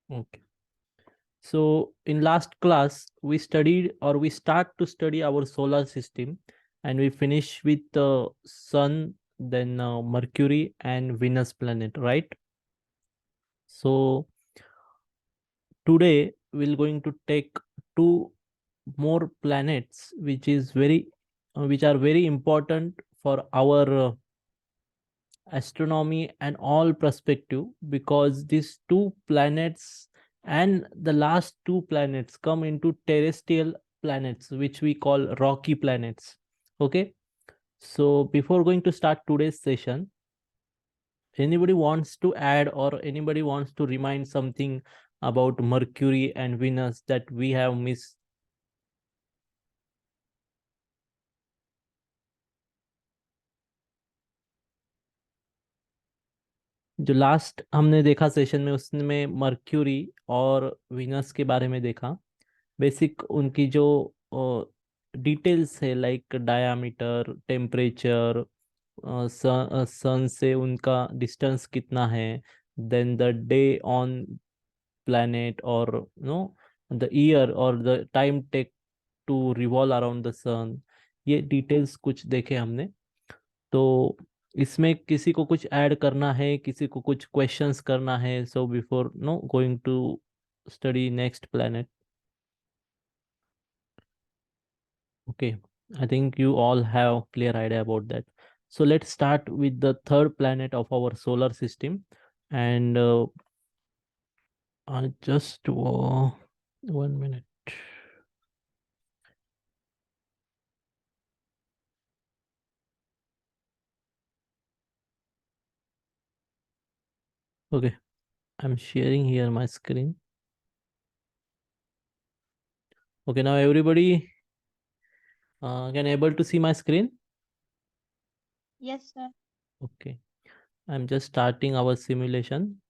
Okay. So in last class, we studied or we start to study our solar system, and we finish with the Sun, then Mercury and Venus planet, right? So today we're going to take two more planets, which are very important for our astronomy and all perspective, because these two planets and the last two planets come into terrestrial planets, which we call rocky planets. Okay, so before going to start today's session, anybody wants to add or anybody wants to remind something about Mercury and Venus that we have missed? जो last हमने देखा session में, उसमें mercury और Venus के बारे में देखा। बेसिक उनकी जो डिटेल्स है, लाइक डायामीटर, टेम्परेचर, सन से उनका डिस्टेंस कितना है, then the day on planet, or the year or the time take to revolve around the sun, ये डिटेल्स कुछ देखे हमने। तो इसमें किसी को कुछ ऐड करना है, किसी को कुछ क्वेश्चंस करना है, so before going to study next planet? Okay, I think you all have clear idea about that. So let's start with the third planet of our solar system, and just 1 minute. Okay, I'm sharing here my screen. Okay, now everybody can able to see my screen? Yes, sir. Okay, I'm just starting our simulation.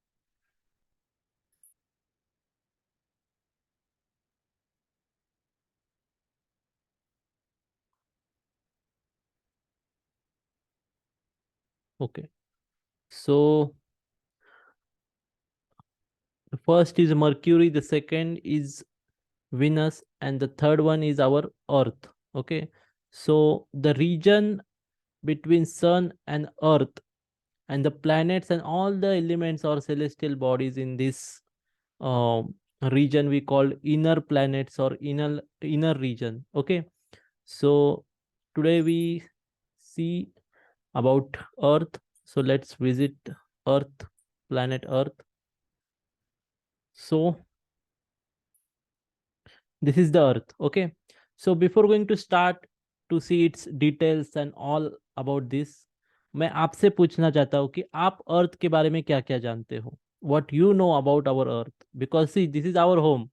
Okay, so the first is Mercury, the second is Venus, and the third one is our Earth. Okay, so the region between Sun and Earth and the planets and all the elements or celestial bodies in this uh, region we call inner planets or inner region. Okay, so today we see about Earth. So let's visit Earth, planet Earth. So this is the Earth. Okay, so before going to start to see its details and all about this, मैं आपसे पूछना चाहता हूँ कि आप अर्थ के बारे में क्या क्या जानते हो, what you know about our earth, because see this is our home.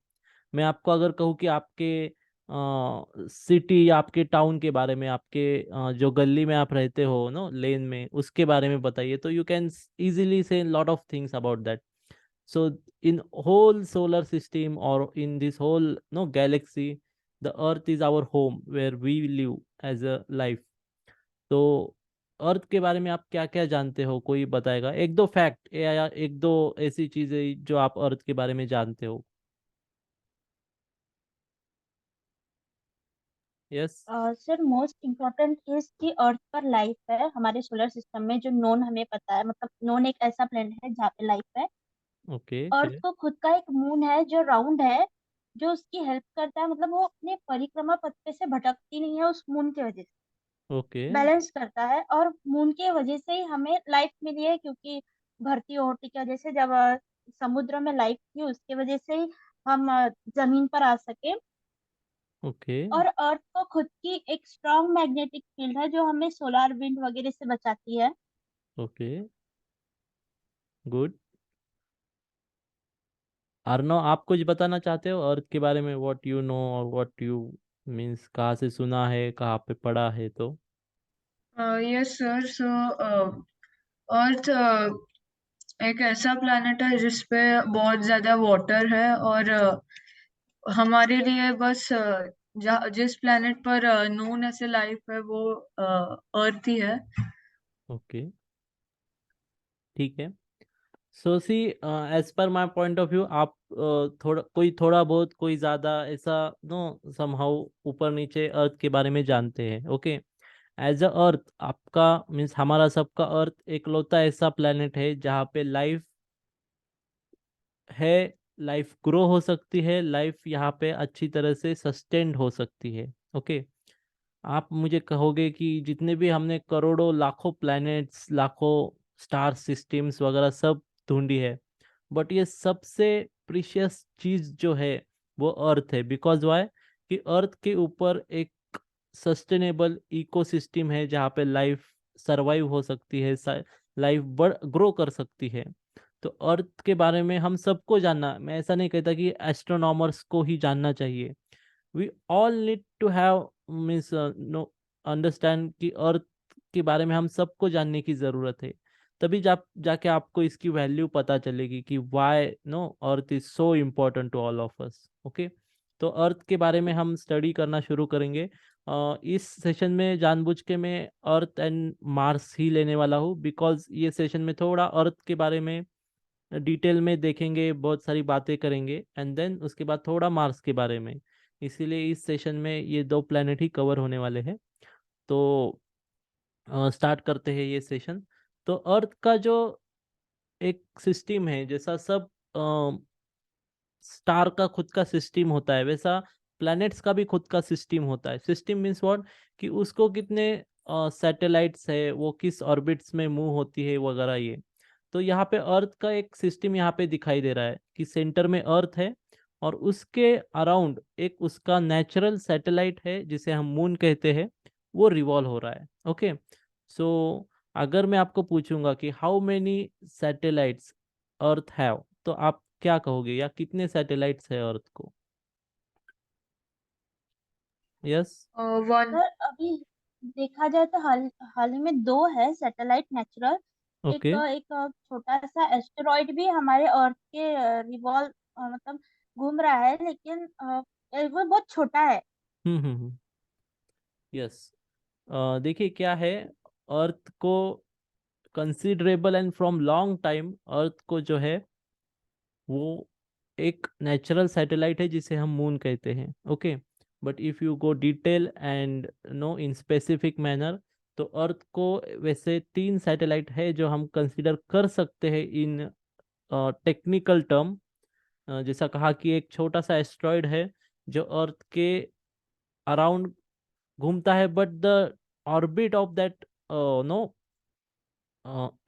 मैं आपको अगर कहूँ कि आपके सिटी या आपके टाउन के बारे में, आपके जो गली में आप रहते हो नो, लेन में, उसके बारे में बताइए, तो यू कैन इजीली से lot of things about that. So in whole solar system or in this whole no galaxy, the earth is our home where we live as a life. तो earth के बारे में आप क्या क्या जानते हो, कोई बताएगा एक दो फैक्ट या एक दो ऐसी चीजें जो आप अर्थ के बारे में जानते हो? Yes. Sir, most important is कि अर्थ पर लाइफ है हमारे सोलर सिस्टम में, जो नोन हमें पता है। मतलब नोन एक ऐसा प्लेनेट है जहाँ पे लाइफ है। ओके, अर्थ ग्रेट। को खुद का एक मून है जो राउंड है, जो उसकी हेल्प करता है। मतलब वो अपने परिक्रमा पथ पे से भटकती नहीं है, उस मून की वजह से ओके, बैलेंस करता है। और मून की वजह से ही हमें लाइफ मिली है, क्योंकि भरती ओटी की वजह से, जब समुद्र में लाइफ थी, उसकी वजह से ही हम जमीन पर आ सके। ओके, और अर्थ को खुद की एक स्ट्रॉन्ग मैग्नेटिक फील्ड है, जो हमें सोलार विंड वगैरह से बचाती है। Okay, good. अर्नो, आप कुछ बताना चाहते हो अर्थ के बारे में, व्हाट यू नो और व्हाट यू मीन्स, कहाँ से सुना है, कहाँ पे पढ़ा है? तो यस सर। सो अर्थ एक ऐसा प्लैनेट है जिसपे बहुत ज्यादा वाटर है, और हमारे लिए बस जिस प्लैनेट पर नोन ऐसे लाइफ है वो अर्थ ही है। ओके, ठीक है। So see as per my point of view, आप थोड़ा बहुत कोई ज्यादा ऐसा नो समहाउ ऊपर नीचे अर्थ के बारे में जानते हैं। ओके, एज अ अर्थ आपका मीन्स हमारा सबका अर्थ एकलौता ऐसा प्लेनेट है जहाँ पे लाइफ है, लाइफ ग्रो हो सकती है, लाइफ यहाँ पे अच्छी तरह से सस्टेन्ड हो सकती है। ओके, आप मुझे कहोगे कि जितने भी हमने करोड़ों लाखों प्लैनेट्स, लाखों स्टार सिस्टम्स वगैरह सब ढूंढी है, बट ये सबसे प्रीशियस चीज जो है वो अर्थ है। बिकॉज वाई, कि अर्थ के ऊपर एक सस्टेनेबल इकोसिस्टम है जहाँ पे लाइफ सरवाइव हो सकती है, लाइफ बढ़ ग्रो कर सकती है। तो अर्थ के बारे में हम सबको जानना, मैं ऐसा नहीं कहता कि एस्ट्रोनॉमर्स को ही जानना चाहिए। We all need to have means know understand कि अर्थ के बारे में हम सबको जानने की ज़रूरत है। तभी जाके आपको इसकी वैल्यू पता चलेगी कि why know earth is so important to all of us. Okay, तो अर्थ के बारे में हम स्टडी करना शुरू करेंगे। इस सेशन में जानबूझ के मैं अर्थ एंड मार्स ही लेने वाला हूँ, बिकॉज ये सेशन में थोड़ा अर्थ के बारे में डिटेल में देखेंगे, बहुत सारी बातें करेंगे, एंड देन उसके बाद थोड़ा मार्स के बारे में। इसीलिए इस सेशन में ये दो प्लैनेट ही कवर होने वाले हैं। तो स्टार्ट करते हैं ये सेशन। तो अर्थ का जो एक सिस्टम है, जैसा सब स्टार का खुद का सिस्टम होता है, वैसा प्लैनेट्स का भी खुद का सिस्टम होता है। सिस्टम मीन्स व्हाट, कि उसको कितने सैटेलाइट्स है, वो किस ऑर्बिट्स में मूव होती है वगैरह ये। तो यहाँ पे अर्थ का एक सिस्टम यहाँ पे दिखाई दे रहा है कि सेंटर में अर्थ है, और उसके अराउंड एक उसका नेचुरल सैटेलाइट है जिसे हम मून कहते हैं, वो रिवॉल्व हो रहा है। ओके, सो अगर मैं आपको पूछूंगा कि how many satellites earth have, तो आप क्या कहोगे, या कितने सैटेलाइट्स है अर्थ को? यस। वन। सर अभी देखा जाए तो हाल हाल ही में दो है सैटेलाइट नेचुरल। ओके। एक छोटा सा एस्टेरॉइड भी हमारे अर्थ के रिवॉल्व मतलब घूम रहा है, लेकिन वो बहुत छोटा है। हम्म। यस। देखिए क्या है, अर्थ को considerable and from long time earth को जो है वो एक नेचुरल सैटेलाइट है जिसे हम मून कहते हैं। Okay, but if you go detail and no in specific manner, तो अर्थ को वैसे तीन सैटेलाइट है जो हम कंसिडर कर सकते हैं इन टेक्निकल टर्म। जैसा कहा कि एक छोटा सा एस्ट्रॉयड है जो अर्थ के अराउंड घूमता है, but the orbit of that know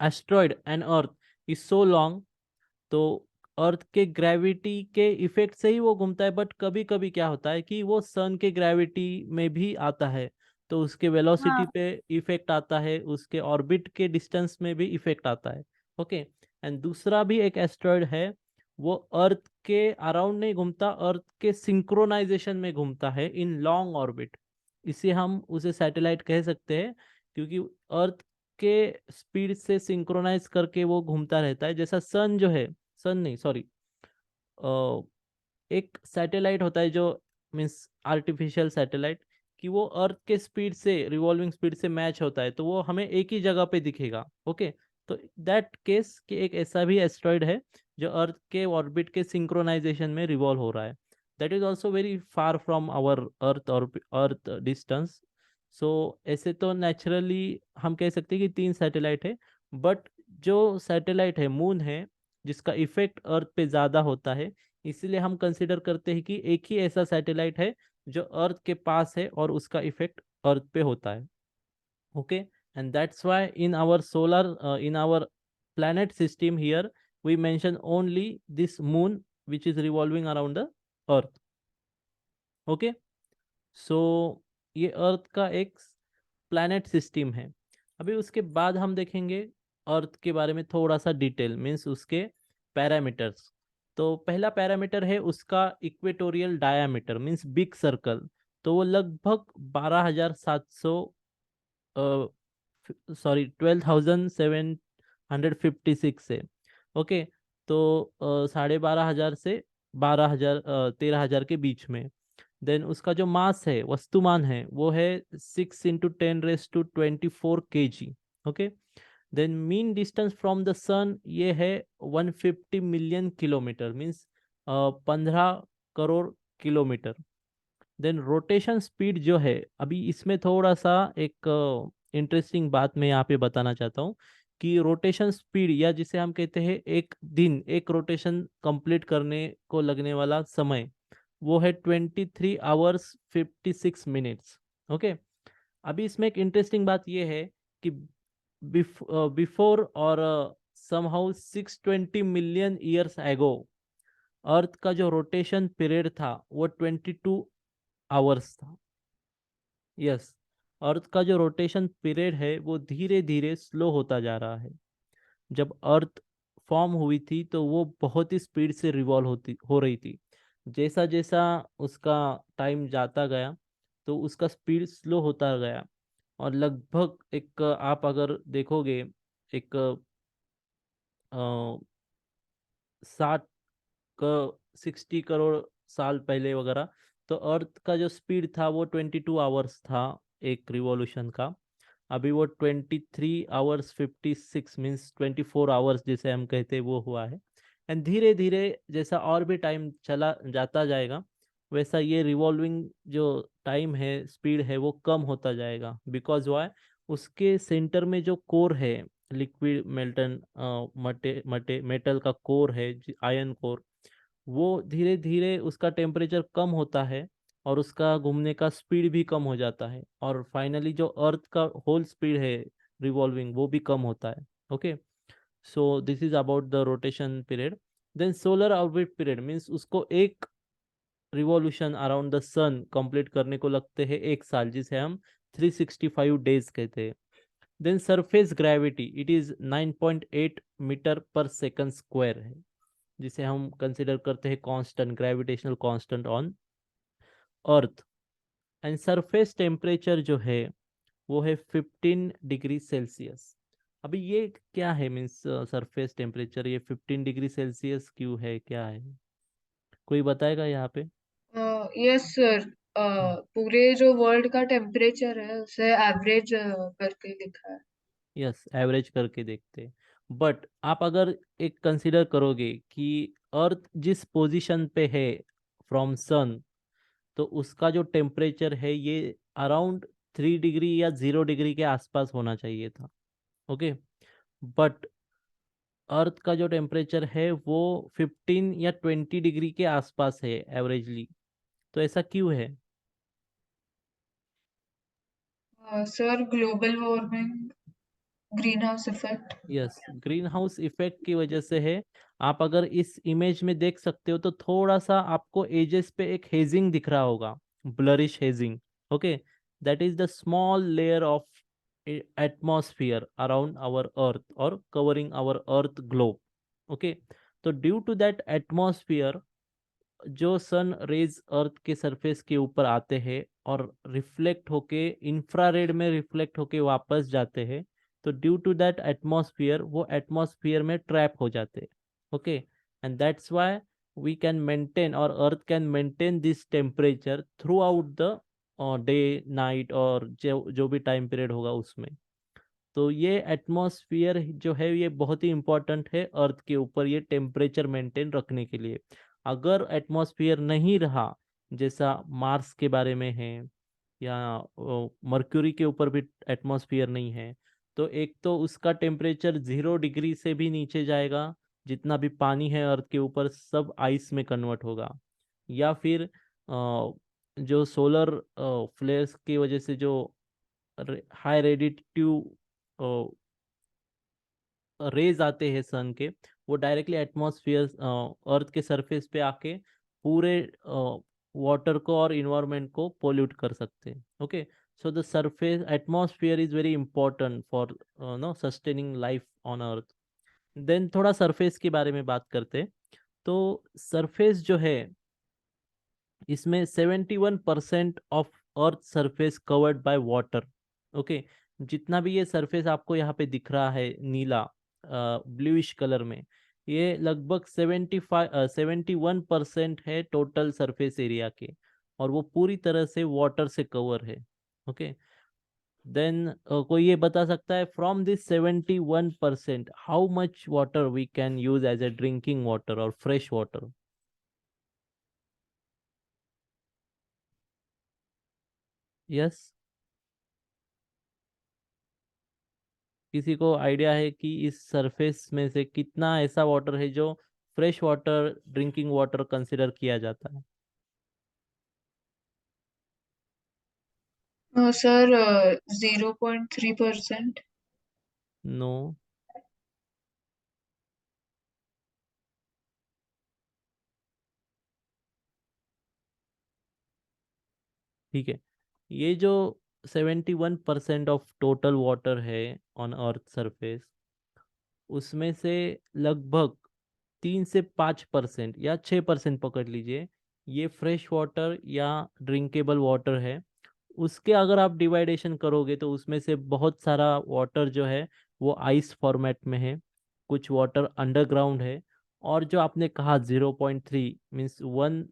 asteroid and earth is so long. तो अर्थ के ग्रेविटी के इफेक्ट से ही वो घूमता है, बट कभी कभी क्या होता है कि वो सन के ग्रेविटी में भी आता है, तो उसके वेलोसिटी हाँ। पे इफेक्ट आता है, उसके ऑर्बिट के डिस्टेंस में भी इफेक्ट आता है। ओके, एंड दूसरा भी एक एस्ट्रॉयड है, वो अर्थ के अराउंड नहीं घूमता, अर्थ के सिंक्रोनाइजेशन में घूमता है इन लॉन्ग ऑर्बिट। इसे हम उसे सैटेलाइट कह सकते हैं, क्योंकि अर्थ के स्पीड से सिंक्रोनाइज करके वो घूमता रहता है। जैसा सन जो है, सन नहीं सॉरी, एक सैटेलाइट होता है जो मीन्स आर्टिफिशियल सैटेलाइट, कि वो अर्थ के स्पीड से, रिवॉल्विंग स्पीड से मैच होता है, तो वो हमें एक ही जगह पे दिखेगा। ओके, तो दैट केस कि एक ऐसा भी एस्ट्रॉइड है जो अर्थ के ऑर्बिट के सिंक्रोनाइजेशन में रिवॉल्व हो रहा है। That is also very far from our earth और अर्थ डिस्टेंस। सो ऐसे तो नेचुरली हम कह सकते हैं कि तीन सैटेलाइट है, बट जो सैटेलाइट है मून है, जिसका इफेक्ट अर्थ पे ज़्यादा होता है, इसीलिए हम कंसिडर करते हैं कि एक ही ऐसा सैटेलाइट है जो अर्थ के पास है और उसका इफेक्ट अर्थ पे होता है। Okay, and that's why in our solar in our planet system here we mention only this moon which is revolving around the earth. Okay, so ये अर्थ का एक प्लैनेट सिस्टम है। अभी उसके बाद हम देखेंगे अर्थ के बारे में थोड़ा सा डिटेल, मीन्स उसके पैरामीटर्स। तो पहला पैरामीटर है उसका equatorial diameter, means big circle. तो वो लगभग 12,700 सॉरी 12,756 है। ओके, तो 12,500 से 12,000 13,000 के बीच में। देन उसका जो मास है, वस्तुमान है, वो है 6 × 10⁻24 kg। Okay, then mean distance from the sun ये है 150 मिलियन किलोमीटर, मीन्स 15 crore kilometre. Then rotation speed जो है, अभी इसमें थोड़ा सा एक इंटरेस्टिंग बात मैं यहाँ पे बताना चाहता हूँ कि रोटेशन स्पीड, या जिसे हम कहते हैं एक दिन एक रोटेशन कंप्लीट करने को लगने वाला समय, वो है 23 आवर्स 56 मिनट्स। ओके, अभी इसमें एक इंटरेस्टिंग बात ये है कि बिफोर और समहाउ 620 मिलियन ईयर्स एगो अर्थ का जो रोटेशन पीरियड था वो 22 आवर्स था। यस, अर्थ का जो रोटेशन पीरियड है वो धीरे धीरे स्लो होता जा रहा है। जब अर्थ फॉर्म हुई थी तो वो बहुत ही स्पीड से रिवॉल्व हो रही थी। जैसा जैसा उसका टाइम जाता गया तो उसका स्पीड स्लो होता गया, और लगभग एक आप अगर देखोगे एक 60 60 करोड़ साल पहले वगैरह, तो अर्थ का जो स्पीड था वो 22 आवर्स था एक रिवॉल्यूशन का। अभी वो 23 आवर्स 56 मीन्स 24 आवर्स जिसे हम कहते हैं वो हुआ है। एंड धीरे धीरे जैसा और भी टाइम चला जाता जाएगा वैसा ये रिवॉल्विंग जो टाइम है, स्पीड है, वो कम होता जाएगा। बिकॉज वाई, उसके सेंटर में जो कोर है, लिक्विड मेल्टन मटे मटे मेटल का कोर है, आयन कोर, वो धीरे धीरे उसका टेम्परेचर कम होता है और उसका घूमने का स्पीड भी कम हो जाता है, और फाइनली जो अर्थ का होल स्पीड है रिवॉल्विंग वो भी कम होता है। Okay, so this is about the rotation period. Then solar orbit period means उसको एक revolution around the sun complete करने को लगते हैं 1 साल, जिसे हम 365 डेज कहते हैं। Then surface gravity it is 9.8 metre per second square है, जिसे हम कंसिडर करते हैं constant, gravitational constant on earth. And surface temperature जो है वो है 15 डिग्री सेल्सियस। अभी ये क्या है, मीन्स सरफेस टेम्परेचर ये 15 डिग्री सेल्सियस क्यों है, क्या है, कोई बताएगा यहाँ पे? यस सर, पूरे जो वर्ल्ड का टेम्परेचर है उसे एवरेज करके लिखा है। यस, एवरेज करके देखते हैं। बट आप अगर एक कंसिडर करोगे कि अर्थ जिस पोजीशन पे है फ्रॉम सन, तो उसका जो टेम्परेचर है ये अराउंड 3 डिग्री या 0 डिग्री के आसपास होना चाहिए था। ओके, बट अर्थ का जो टेम्परेचर है वो 15 या 20 डिग्री के आसपास है एवरेजली। तो ऐसा क्यों है? Sir global warming, green house effect. Yes, green house effect की वजह से है। आप अगर इस इमेज में देख सकते हो तो थोड़ा सा आपको एजेस पे एक हेजिंग दिख रहा होगा, blurrish hazing. Okay, that is the small layer of atmosphere around our earth और covering our earth globe. Okay, तो ड्यू टू दैट एटमॉस्फेयर जो सन रेज अर्थ के सरफेस के ऊपर आते हैं और रिफ्लेक्ट होके इंफ्रारेड में रिफ्लेक्ट होके वापस जाते हैं, तो ड्यू टू दैट एटमॉस्फेयर वो एटमॉस्फेयर में ट्रैप हो जाते हैं। Okay, and that's why we can maintain और earth can maintain this temperature throughout the day night, और जो भी टाइम पीरियड होगा उसमें। तो ये एटमॉस्फेयर जो है ये बहुत ही इंपॉर्टेंट है अर्थ के ऊपर ये टेम्परेचर मेंटेन रखने के लिए। अगर एटमॉस्फेयर नहीं रहा, जैसा मार्स के बारे में है या मर्क्यूरी के ऊपर भी एटमॉस्फेयर नहीं है, तो एक तो उसका टेम्परेचर 0 डिग्री से भी नीचे जाएगा, जितना भी पानी है अर्थ के ऊपर सब आइस में कन्वर्ट होगा। या फिर जो सोलर फ्लेयर्स की वजह से जो हाई रेडिएटिव रेज आते हैं सन के, वो डायरेक्टली एटमॉस्फेयर अर्थ के सरफेस पे आके पूरे वाटर को और इन्वायरमेंट को पोल्यूट कर सकते हैं। Okay, so the surface atmosphere is very important for know sustaining life on earth. Then थोड़ा सरफेस के बारे में बात करते हैं। तो सरफेस जो है इसमें 71% of earth surface covered by water. Okay, जितना भी ये सरफेस आपको यहाँ पे दिख रहा है नीला ब्लूइश कलर में, ये लगभग 71% है टोटल सरफेस एरिया के, और वो पूरी तरह से वाटर से कवर है। ओके, देन कोई ये बता सकता है from this 71% how much water we can use as a drinking water और फ्रेश वाटर? यस, किसी को आइडिया है कि इस सरफेस में से कितना ऐसा वाटर है जो fresh water drinking water consider किया जाता है? सर 0.3%। नो। ठीक है, ये जो 71% ऑफ टोटल वाटर है ऑन अर्थ सरफेस, उसमें से लगभग 3 से 5% या 6% पकड़ लीजिए, ये फ्रेश वाटर या ड्रिंकेबल वाटर है। उसके अगर आप डिवाइडेशन करोगे तो उसमें से बहुत सारा वाटर जो है वो आइस फॉर्मेट में है, कुछ वाटर अंडरग्राउंड है, और जो आपने कहा 0.3 मीन्स 1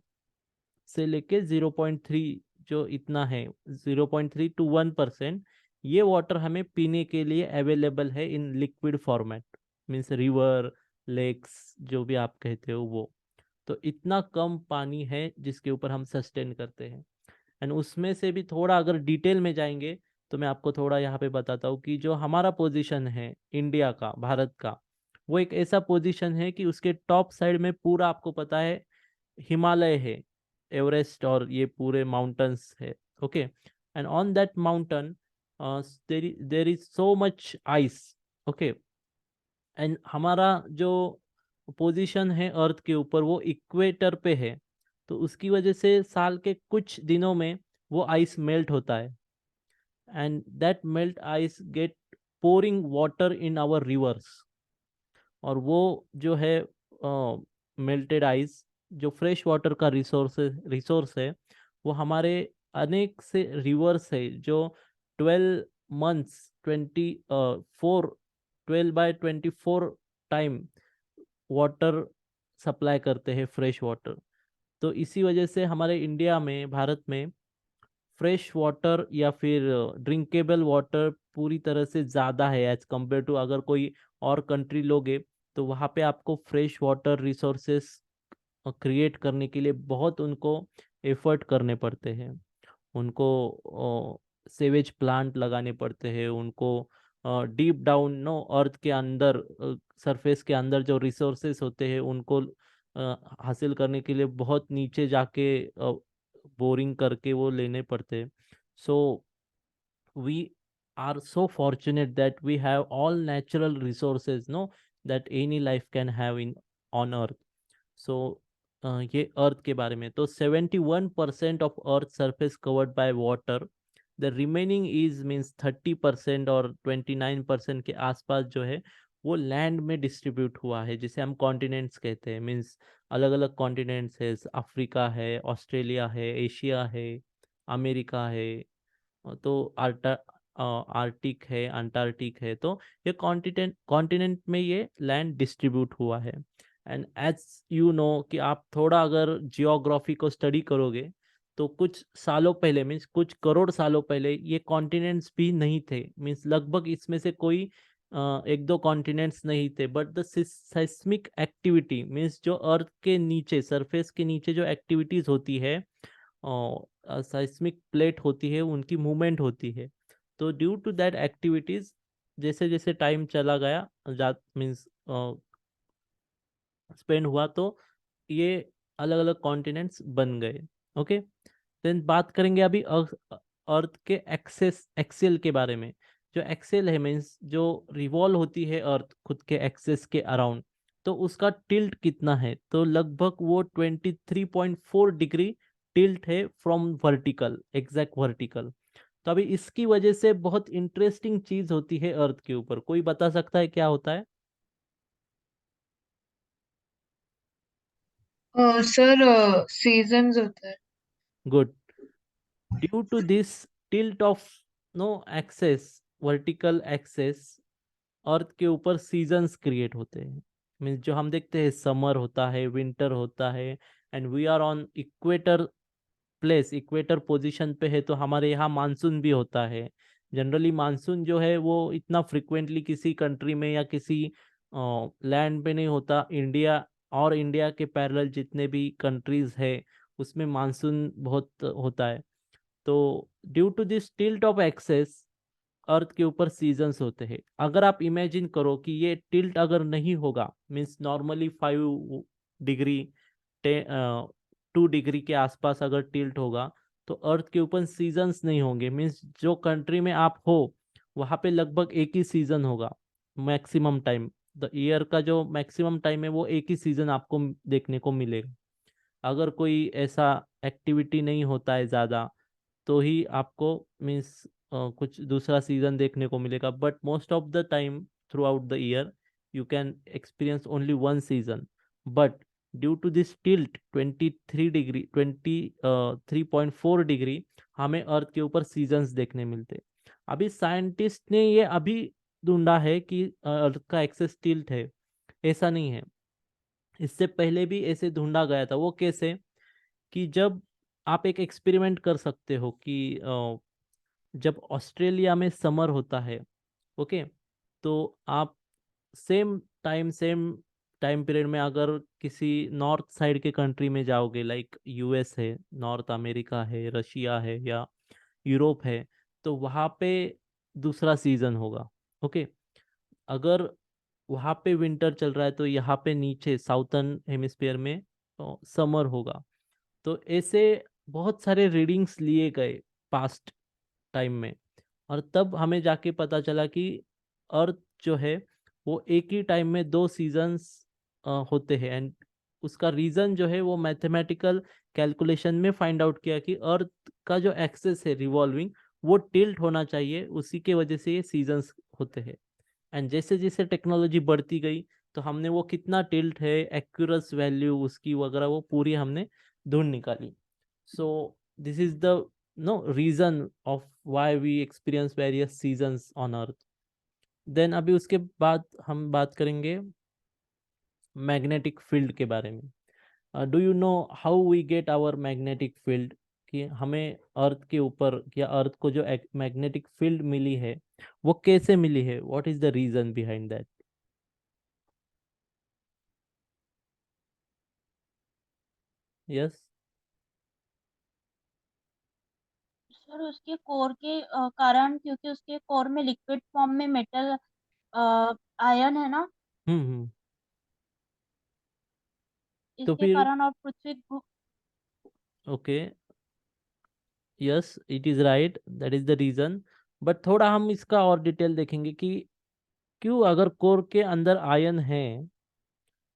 से लेके 0.3, जो इतना है 0.3 to 1%, ये वाटर हमें पीने के लिए अवेलेबल है in liquid format, means river, lakes, जो भी आप कहते हो वो। तो इतना कम पानी है जिसके ऊपर हम सस्टेन करते हैं। एंड उसमें से भी थोड़ा अगर डिटेल में जाएंगे तो मैं आपको थोड़ा यहाँ पे बताता हूँ कि जो हमारा पोजीशन है इंडिया का, भारत का, वो एक ऐसा पोजीशन है कि उसके टॉप साइड में पूरा आपको पता है हिमालय है, एवरेस्ट और ये पूरे माउंटेन्स है। Okay, and on that mountain there is so much ice. Okay, and हमारा जो पोजीशन है अर्थ के ऊपर वो इक्वेटर पे है, तो उसकी वजह से साल के कुछ दिनों में वो आइस मेल्ट होता है, and that melt ice get pouring water in our rivers. और वो जो है मेल्टेड आइस, जो फ्रेश वाटर का रिसोर्स है, वो हमारे अनेक से रिवर्स है जो 12 मंथ्स 12/24 टाइम वाटर सप्लाई करते हैं, फ्रेश वाटर। तो इसी वजह से हमारे इंडिया में, भारत में, फ्रेश वाटर या फिर ड्रिंकेबल वाटर पूरी तरह से ज़्यादा है एज कम्पेयर टू अगर कोई और कंट्री लोगे, तो वहाँ पे आपको फ्रेश वाटर रिसोर्सेस क्रिएट करने के लिए बहुत उनको एफर्ट करने पड़ते हैं। उनको सेवेज प्लांट लगाने पड़ते हैं, उनको डीप डाउन नो अर्थ के अंदर, सरफेस के अंदर जो रिसोर्सेस होते हैं उनको हासिल करने के लिए बहुत नीचे जाके बोरिंग करके वो लेने पड़ते हैं। सो we are so fortunate that we have all natural resources, no, that any life can have in on earth. So ये अर्थ के बारे में। तो 71% of earth surface covered by water, the remaining is means 30% और 29% के आसपास जो है वो लैंड में डिस्ट्रीब्यूट हुआ है, जिसे हम कॉन्टिनेंट्स कहते हैं। मीन्स अलग अलग कॉन्टिनेंट्स है, अफ्रीका है, ऑस्ट्रेलिया है, एशिया है, अमेरिका है, तो आर्टिक है, अंटार्कटिक है। तो ये कॉन्टिनेंट में ये लैंड डिस्ट्रीब्यूट हुआ है। एंड एज यू नो कि आप थोड़ा अगर जियोग्राफी को स्टडी करोगे तो कुछ सालों पहले, मीन्स कुछ करोड़ सालों पहले, ये कॉन्टिनेंट्स भी नहीं थे। मीन्स लगभग इसमें से कोई एक दो कॉन्टिनेंट्स नहीं थे, but the seismic activity, means जो अर्थ के नीचे, सरफेस के नीचे जो एक्टिविटीज होती है, साइस्मिक प्लेट होती है, उनकी मूवमेंट होती है। तो ड्यू टू दैट एक्टिविटीज, जैसे जैसे टाइम चला गया, मीन्स स्पेंड हुआ, तो ये अलग अलग कॉन्टिनेंट्स बन गए। ओके, देन बात करेंगे अभी अर्थ के एक्सेल के बारे में। जो एक्सेल है मीन्स जो रिवॉल्व होती है अर्थ खुद के एक्सेस के अराउंड, तो उसका टिल्ट कितना है? तो लगभग वो 23.4 डिग्री टिल्ट है फ्रॉम वर्टिकल, एग्जैक्ट वर्टिकल। तो अभी इसकी वजह से बहुत इंटरेस्टिंग चीज होती है अर्थ के ऊपर। कोई बता सकता है क्या होता है? सर सीजन्स होता है। Good. Due to this tilt of no axis, vertical axis, Earth के ऊपर सीजन्स क्रिएट होते हैं। मीन्स जो हम देखते हैं, समर होता है, विंटर होता है, and we are on equator place, equator position पे है, तो हमारे यहाँ मानसून भी होता है। जनरली मानसून जो है वो इतना फ्रिक्वेंटली किसी कंट्री में या किसी लैंड पे नहीं होता। इंडिया के पैरेलल जितने भी कंट्रीज है उसमें मानसून बहुत होता है। तो due to this tilt of axis Earth के ऊपर सीजन्स होते हैं। अगर आप इमेजिन करो कि ये टिल्ट अगर नहीं होगा, मीन्स नॉर्मली 5 डिग्री 2 डिग्री के आसपास अगर टिल्ट होगा तो अर्थ के ऊपर सीजन्स नहीं होंगे। मीन्स जो कंट्री में आप हो वहाँ पे लगभग एक ही सीजन होगा मैक्सिमम टाइम। द ईयर का जो मैक्सिमम टाइम है वो एक ही सीजन आपको देखने को मिलेगा। अगर कोई ऐसा एक्टिविटी नहीं होता है ज़्यादा तो ही आपको मीन्स कुछ दूसरा सीजन देखने को मिलेगा। But most of the time throughout the year you can experience only one season. But due to this tilt 23.4 degree हमें अर्थ के ऊपर सीजन्स देखने मिलते। अभी साइंटिस्ट ने ये अभी ढूंढा है कि अर्थ का एक्सेस टिल्ट है, ऐसा नहीं है। इससे पहले भी ऐसे ढूंढा गया था। वो कैसे कि जब आप एक एक्सपेरिमेंट कर सकते हो कि जब ऑस्ट्रेलिया में समर होता है, ओके, तो आप सेम टाइम पीरियड में अगर किसी नॉर्थ साइड के कंट्री में जाओगे, लाइक यूएस है, नॉर्थ अमेरिका है, रशिया है या यूरोप है, तो वहाँ पे दूसरा सीजन होगा। ओके, अगर वहाँ पे विंटर चल रहा है तो यहाँ पे नीचे साउथर्न हेमिस्फीयर में समर होगा। तो ऐसे बहुत सारे रीडिंग्स लिए गए पास्ट टाइम में, और तब हमें जाके पता चला कि अर्थ जो है वो एक ही टाइम में 2 सीजन्स होते हैं। एंड उसका रीज़न जो है वो मैथमेटिकल कैलकुलेशन में फाइंड आउट किया कि अर्थ का जो एक्सेस है रिवॉल्विंग वो टिल्ट होना चाहिए, उसी के वजह से ये सीजन्स होते हैं। एंड जैसे जैसे टेक्नोलॉजी बढ़ती गई तो हमने वो कितना टिल्ट है, एक्यूरेस वैल्यू उसकी वगैरह वो पूरी हमने ढूंढ निकाली। So this is the know reason of why we experience various seasons on earth. Then अभी उसके बाद हम बात करेंगे मैग्नेटिक फील्ड के बारे में। Do you know how we get our magnetic field, कि हमें अर्थ के ऊपर या अर्थ को जो मैग्नेटिक फील्ड मिली है वो कैसे मिली है? What is the reason behind that? Yes. Sir उसके कोर के कारण, क्योंकि उसके कोर में लिक्विड फॉर्म में मेटल आयन है ना, हम्म। तो इसके फिर कारण। और पृथ्वी okay, yes it is right, that is the reason. But थोड़ा हम इसका और डिटेल देखेंगे कि क्यों, अगर कोर के अंदर आयन है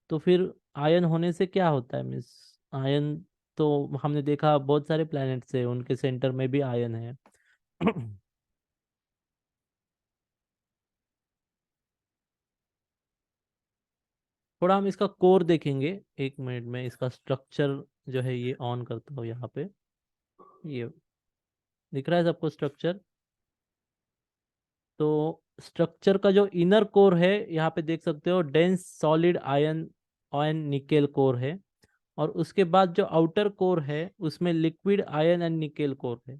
तो फिर आयन होने से क्या होता है? मीन्स आयन तो हमने देखा बहुत सारे प्लैनेट्स है उनके सेंटर में भी आयन है। थोड़ा हम इसका कोर देखेंगे। 1 मिनट में इसका स्ट्रक्चर जो है ये ऑन करता हूँ यहाँ पे। ये दिख रहा है सबको स्ट्रक्चर? तो स्ट्रक्चर का जो इनर कोर है यहाँ पे देख सकते हो, dense solid ion ion nickel core है। और उसके बाद जो आउटर कोर है उसमें liquid ion and nickel core है।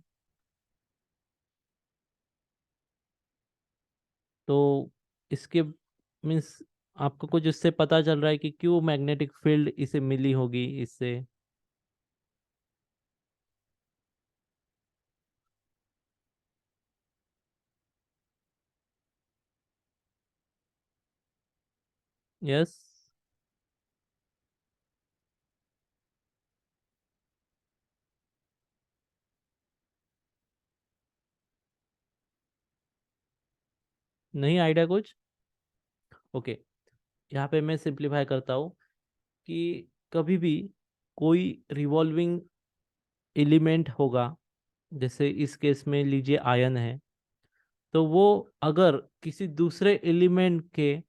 तो इसके मीन्स आपको कुछ इससे पता चल रहा है कि क्यों मैग्नेटिक फील्ड इसे मिली होगी इससे? यस। नहीं आइडिया कुछ? ओके, यहाँ पे मैं सिंप्लीफाई करता हूँ कि कभी भी कोई रिवॉल्विंग एलिमेंट होगा, जैसे इस केस में लीजिए आयन है, तो वो अगर किसी दूसरे एलिमेंट के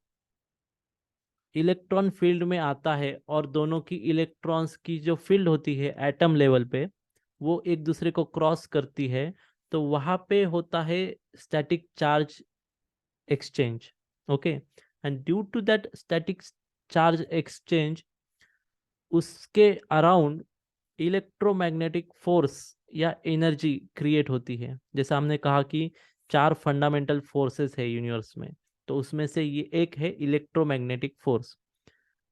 इलेक्ट्रॉन फील्ड में आता है और दोनों की इलेक्ट्रॉन्स की जो फील्ड होती है एटम लेवल पे वो एक दूसरे को क्रॉस करती है, तो वहाँ पे होता है static charge exchange. Okay, and due to that static charge exchange उसके अराउंड इलेक्ट्रोमैग्नेटिक फोर्स या एनर्जी क्रिएट होती है। जैसा हमने कहा कि 4 फंडामेंटल फोर्सेस है यूनिवर्स में, तो उसमें से ये एक है इलेक्ट्रोमैग्नेटिक फोर्स।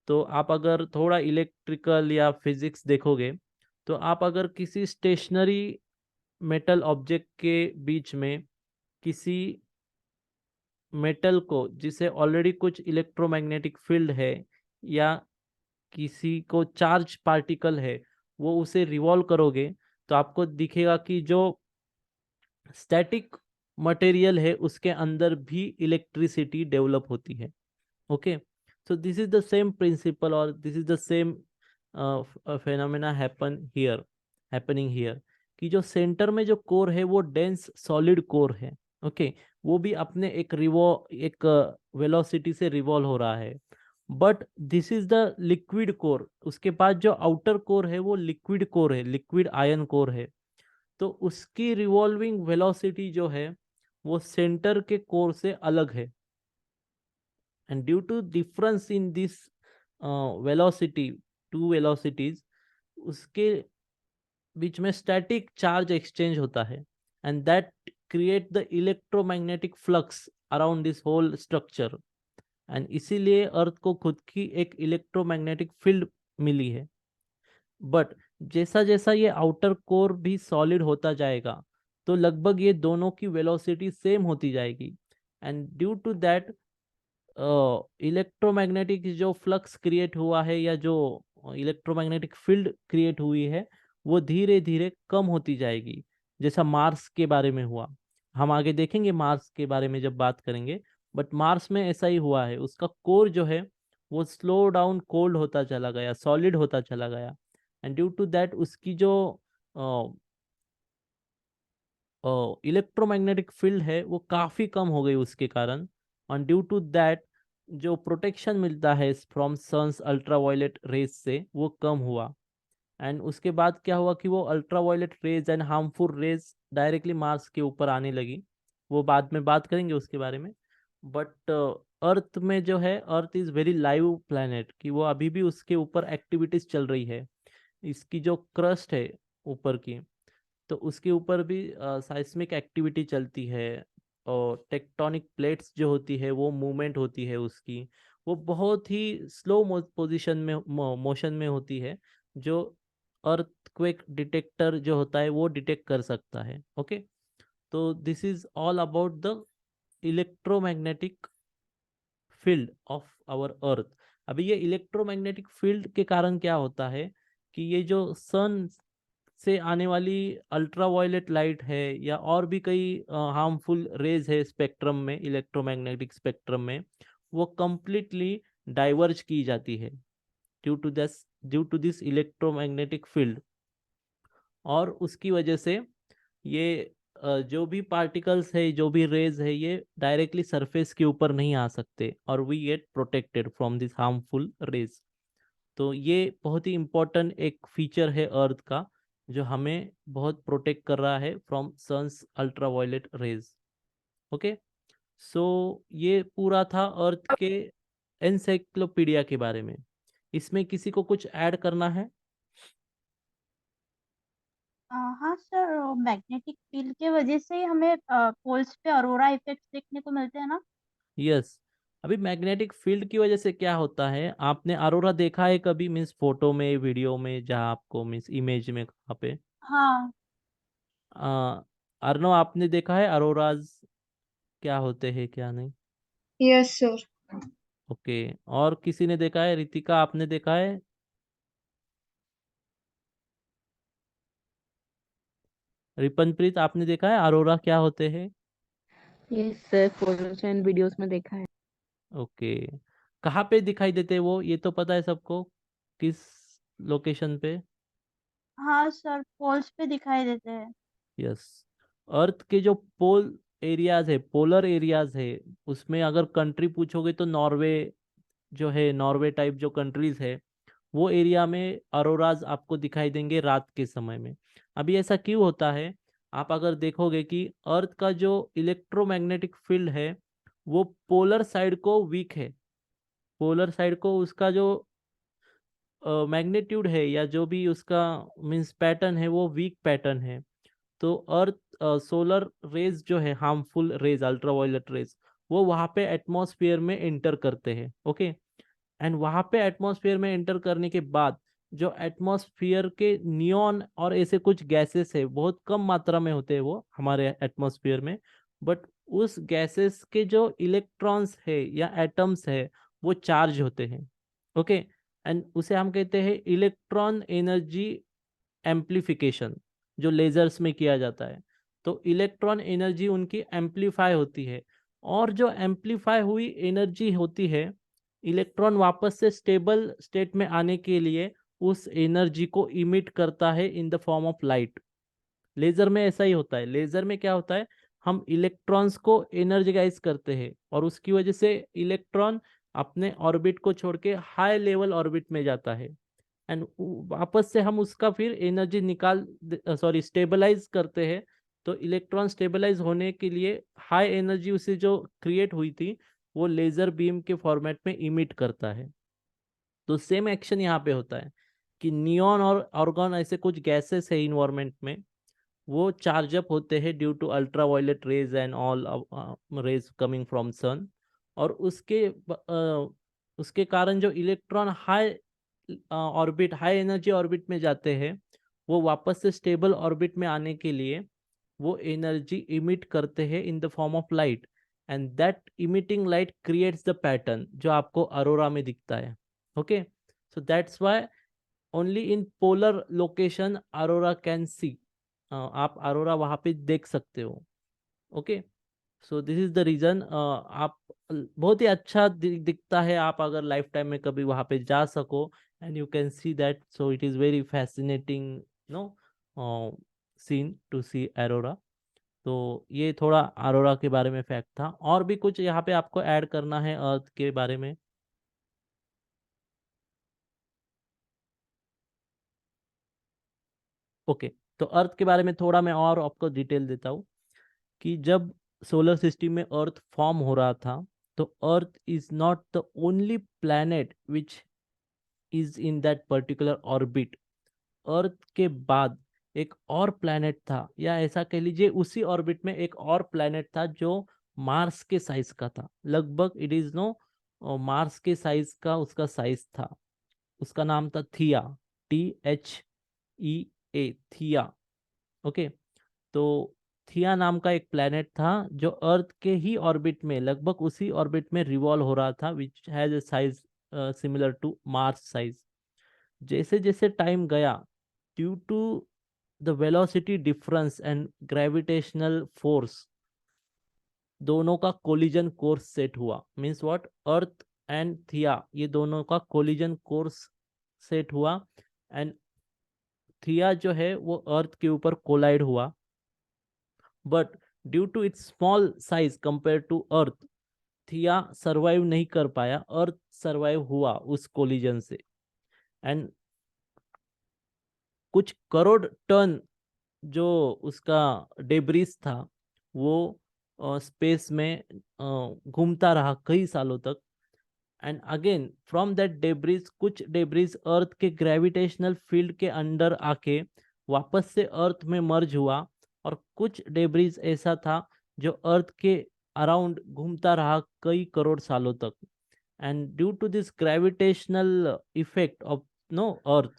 तो आप अगर थोड़ा इलेक्ट्रिकल या फिजिक्स देखोगे, तो आप अगर किसी स्टेशनरी मेटल ऑब्जेक्ट के बीच में किसी मेटल को जिसे ऑलरेडी कुछ इलेक्ट्रोमैग्नेटिक फील्ड है, या किसी को चार्ज पार्टिकल है, वो उसे रिवॉल्व करोगे, तो आपको दिखेगा कि जो स्टैटिक मटेरियल है उसके अंदर भी इलेक्ट्रिसिटी डेवलप होती है। Okay, so this is the same principle or this is the same phenomena happening here कि जो सेंटर में जो कोर है वो डेंस सॉलिड कोर है। ओके, वो भी अपने एक वेलोसिटी से रिवॉल्व हो रहा है, but this is the liquid core. उसके पास जो आउटर कोर है वो लिक्विड कोर है, लिक्विड आयन कोर है। तो उसकी रिवॉल्विंग वेलोसिटी जो है वो सेंटर के कोर से अलग है, and due to difference in this velocity, two velocities, उसके बीच में स्टैटिक चार्ज एक्सचेंज होता है, and that create the electromagnetic flux around this whole structure. And इसीलिए अर्थ को खुद की एक इलेक्ट्रोमैग्नेटिक फील्ड मिली है। बट जैसा जैसा ये आउटर कोर भी सॉलिड होता जाएगा, तो लगभग ये दोनों की वेलोसिटी सेम होती जाएगी, and due to that electromagnetic जो फ्लक्स क्रिएट हुआ है या जो इलेक्ट्रोमैग्नेटिक फील्ड क्रिएट हुई है वो धीरे धीरे कम होती जाएगी, जैसा मार्स के बारे में हुआ। हम आगे देखेंगे मार्स के बारे में जब बात करेंगे, बट मार्स में ऐसा ही हुआ है। उसका कोर जो है वो स्लो डाउन कोल्ड होता चला गया, सॉलिड होता चला गया, एंड ड्यू टू दैट उसकी जो इलेक्ट्रोमैग्नेटिक फील्ड है वो काफ़ी कम हो गई उसके कारण। और ड्यू टू दैट जो प्रोटेक्शन मिलता है फ्रॉम सन्स अल्ट्रावायलेट रेज से वो कम हुआ। एंड उसके बाद क्या हुआ कि वो ultraviolet rays and harmful rays directly Mars के ऊपर आने लगी। वो बाद में बात करेंगे उसके बारे में। बट अर्थ में जो है, earth is very live planet, कि वो अभी भी उसके ऊपर एक्टिविटीज चल रही है। इसकी जो क्रस्ट है ऊपर की, तो उसके ऊपर भी साइस्मिक एक्टिविटी चलती है, और टेक्टोनिक प्लेट्स जो होती है वो मूवमेंट होती है उसकी, वो बहुत ही स्लो पोजीशन में मोशन में होती है, जो अर्थक्वेक डिटेक्टर जो होता है वो डिटेक्ट कर सकता है। ओके, तो this is all about the electromagnetic field of our earth. अभी ये इलेक्ट्रोमैग्नेटिक फील्ड के कारण क्या होता है कि ये जो सन से आने वाली अल्ट्रावायलेट लाइट है या और भी कई हार्मफुल रेज है स्पेक्ट्रम में, इलेक्ट्रोमैग्नेटिक स्पेक्ट्रम में, वो कंप्लीटली डाइवर्ज की जाती है due to this electromagnetic field. और उसकी वजह से ये जो भी पार्टिकल्स है, जो भी रेज है, ये डायरेक्टली सरफेस के ऊपर नहीं आ सकते, और we get protected from this harmful rays. तो ये बहुत ही इम्पोर्टेंट एक फीचर है अर्थ का, जो हमें बहुत प्रोटेक्ट कर रहा है from sun's ultraviolet rays. Okay, so ये पूरा था अर्थ के एनसाइक्लोपीडिया के बारे में। इसमें किसी को कुछ ऐड करना है? हाँ सर, मैग्नेटिक फील्ड के वजह से ही हमें पोल्स पे अरोरा इफेक्ट देखने को मिलते हैं ना। यस। अभी मैग्नेटिक फील्ड की वजह से क्या होता है, आपने अरोरा देखा है कभी, मीन्स फोटो में, वीडियो में, जहाँ आपको मीन्स इमेज में, कहाँ पे? हाँ अर्नो, आपने देखा है अरोराज क्या होते हैं क्या नहीं? Yes sir. ओके, और किसी ने देखा है? रितिका, आपने देखा है? रिपनप्रीत, आपने देखा है अरोरा क्या होते हैं? Yes sir, photos and videos में देखा है। ओके, कहाँ पे दिखाई देते हैं वो, ये तो पता है सबको, किस लोकेशन पे? हाँ सर, पोल्स पे दिखाई देते हैं। यस। अर्थ के जो पोल एरियाज है, पोलर एरियाज है, उसमें अगर कंट्री पूछोगे तो नॉर्वे जो है, नॉर्वे टाइप जो कंट्रीज है, वो एरिया में अरोराज आपको दिखाई देंगे रात के समय में। अभी ऐसा क्यों होता है? आप अगर देखोगे कि अर्थ का जो इलेक्ट्रोमैग्नेटिक फील्ड है वो पोलर साइड को वीक है, पोलर साइड को उसका जो मैग्नीट्यूड है या जो भी उसका मीन्स पैटर्न है वो वीक पैटर्न है। तो अर्थ सोलर रेज जो है, हार्मफुल रेज, अल्ट्रावायलेट रेज, वो वहां पे एटमॉस्फेयर में एंटर करते हैं। ओके, एंड वहां पे एटमॉस्फेयर में एंटर करने के बाद जो एटमॉस्फेयर के नियॉन और ऐसे कुछ गैसेस है, बहुत कम मात्रा में होते हैं वो हमारे एटमॉस्फेयर में, बट उस गैसेस के जो इलेक्ट्रॉन्स है या एटम्स है वो चार्ज होते हैं। ओके, एंड उसे हम कहते हैं इलेक्ट्रॉन एनर्जी एम्प्लीफिकेशन, जो लेजर्स में किया जाता है। तो इलेक्ट्रॉन एनर्जी उनकी एम्प्लीफाई होती है, और जो एम्प्लीफाई हुई एनर्जी होती है, इलेक्ट्रॉन वापस से स्टेबल स्टेट में आने के लिए उस एनर्जी को इमिट करता है in the form of light. Laser में ऐसा ही होता है। लेजर में क्या होता है, हम इलेक्ट्रॉन्स को एनर्जाइज करते हैं और उसकी वजह से इलेक्ट्रॉन अपने ऑर्बिट को छोड़ के हाई लेवल ऑर्बिट में जाता है, एंड वापस से हम उसका फिर एनर्जी स्टेबलाइज करते हैं। तो इलेक्ट्रॉन स्टेबलाइज होने के लिए हाई एनर्जी उसे जो क्रिएट हुई थी वो लेजर बीम के फॉर्मेट में इमिट करता है। तो सेम एक्शन यहाँ पे होता है कि नियॉन और ऑर्गन ऐसे कुछ गैसेस है इन्वायरमेंट में, वो चार्ज अप होते हैं due to ultraviolet rays and all rays coming from sun, और उसके कारण जो electron high orbit, high energy orbit में जाते हैं, वो वापस से स्टेबल ऑर्बिट में आने के लिए वो एनर्जी इमिट करते हैं in the form of light, and that emitting light creates the pattern जो आपको अरोरा में दिखता है। Okay, so that's why only in polar location aurora can see, आप अरोरा वहां पे देख सकते हो। Okay, so this is the reason. आप बहुत ही अच्छा दिखता है, आप अगर लाइफ टाइम में कभी वहां पे जा सको, and you can see that, so it is very fascinating no scene to see aurora. तो ये थोड़ा अरोरा के बारे में फैक्ट था। और भी कुछ यहाँ पे आपको ऐड करना है अर्थ के बारे में? ओके, तो अर्थ के बारे में थोड़ा मैं और आपको डिटेल देता हूँ कि जब सोलर सिस्टम में अर्थ फॉर्म हो रहा था, तो Earth is not the only planet which is in that particular orbit. Earth के बाद एक और प्लैनेट था, या ऐसा कह लीजिए उसी ऑर्बिट में एक और प्लैनेट था जो मार्स के साइज का था, लगभग इट इज नो मार्स के साइज का उसका साइज था। उसका नाम था थिया, THEA, थिया। ओके, तो थिया नाम का एक प्लैनेट था जो अर्थ के ही ऑर्बिट में, लगभग उसी ऑर्बिट में रिवॉल्व हो रहा था, which has a size similar to Mars size. जैसे जैसे टाइम गया, due to the velocity difference and gravitational force, दोनों का कोलिजन कोर्स सेट हुआ। Means what, earth and Theia, ये दोनों का कोलिजन कोर्स सेट हुआ, एंड थिया जो है वो अर्थ के ऊपर कोलाइड हुआ, but due to its small size compare to earth, Theia survive नहीं कर पाया, अर्थ सरवाइव हुआ उस कोलिजन से। एंड कुछ करोड़ टन जो उसका डेब्रिस था वो स्पेस में घूमता रहा कई सालों तक, and again from that debris, कुछ डेब्रिस अर्थ के ग्रेविटेशनल फील्ड के अंडर आके वापस से अर्थ में मर्ज हुआ, और कुछ डेब्रिस ऐसा था जो अर्थ के अराउंड घूमता रहा कई करोड़ सालों तक, and due to this gravitational effect of no Earth,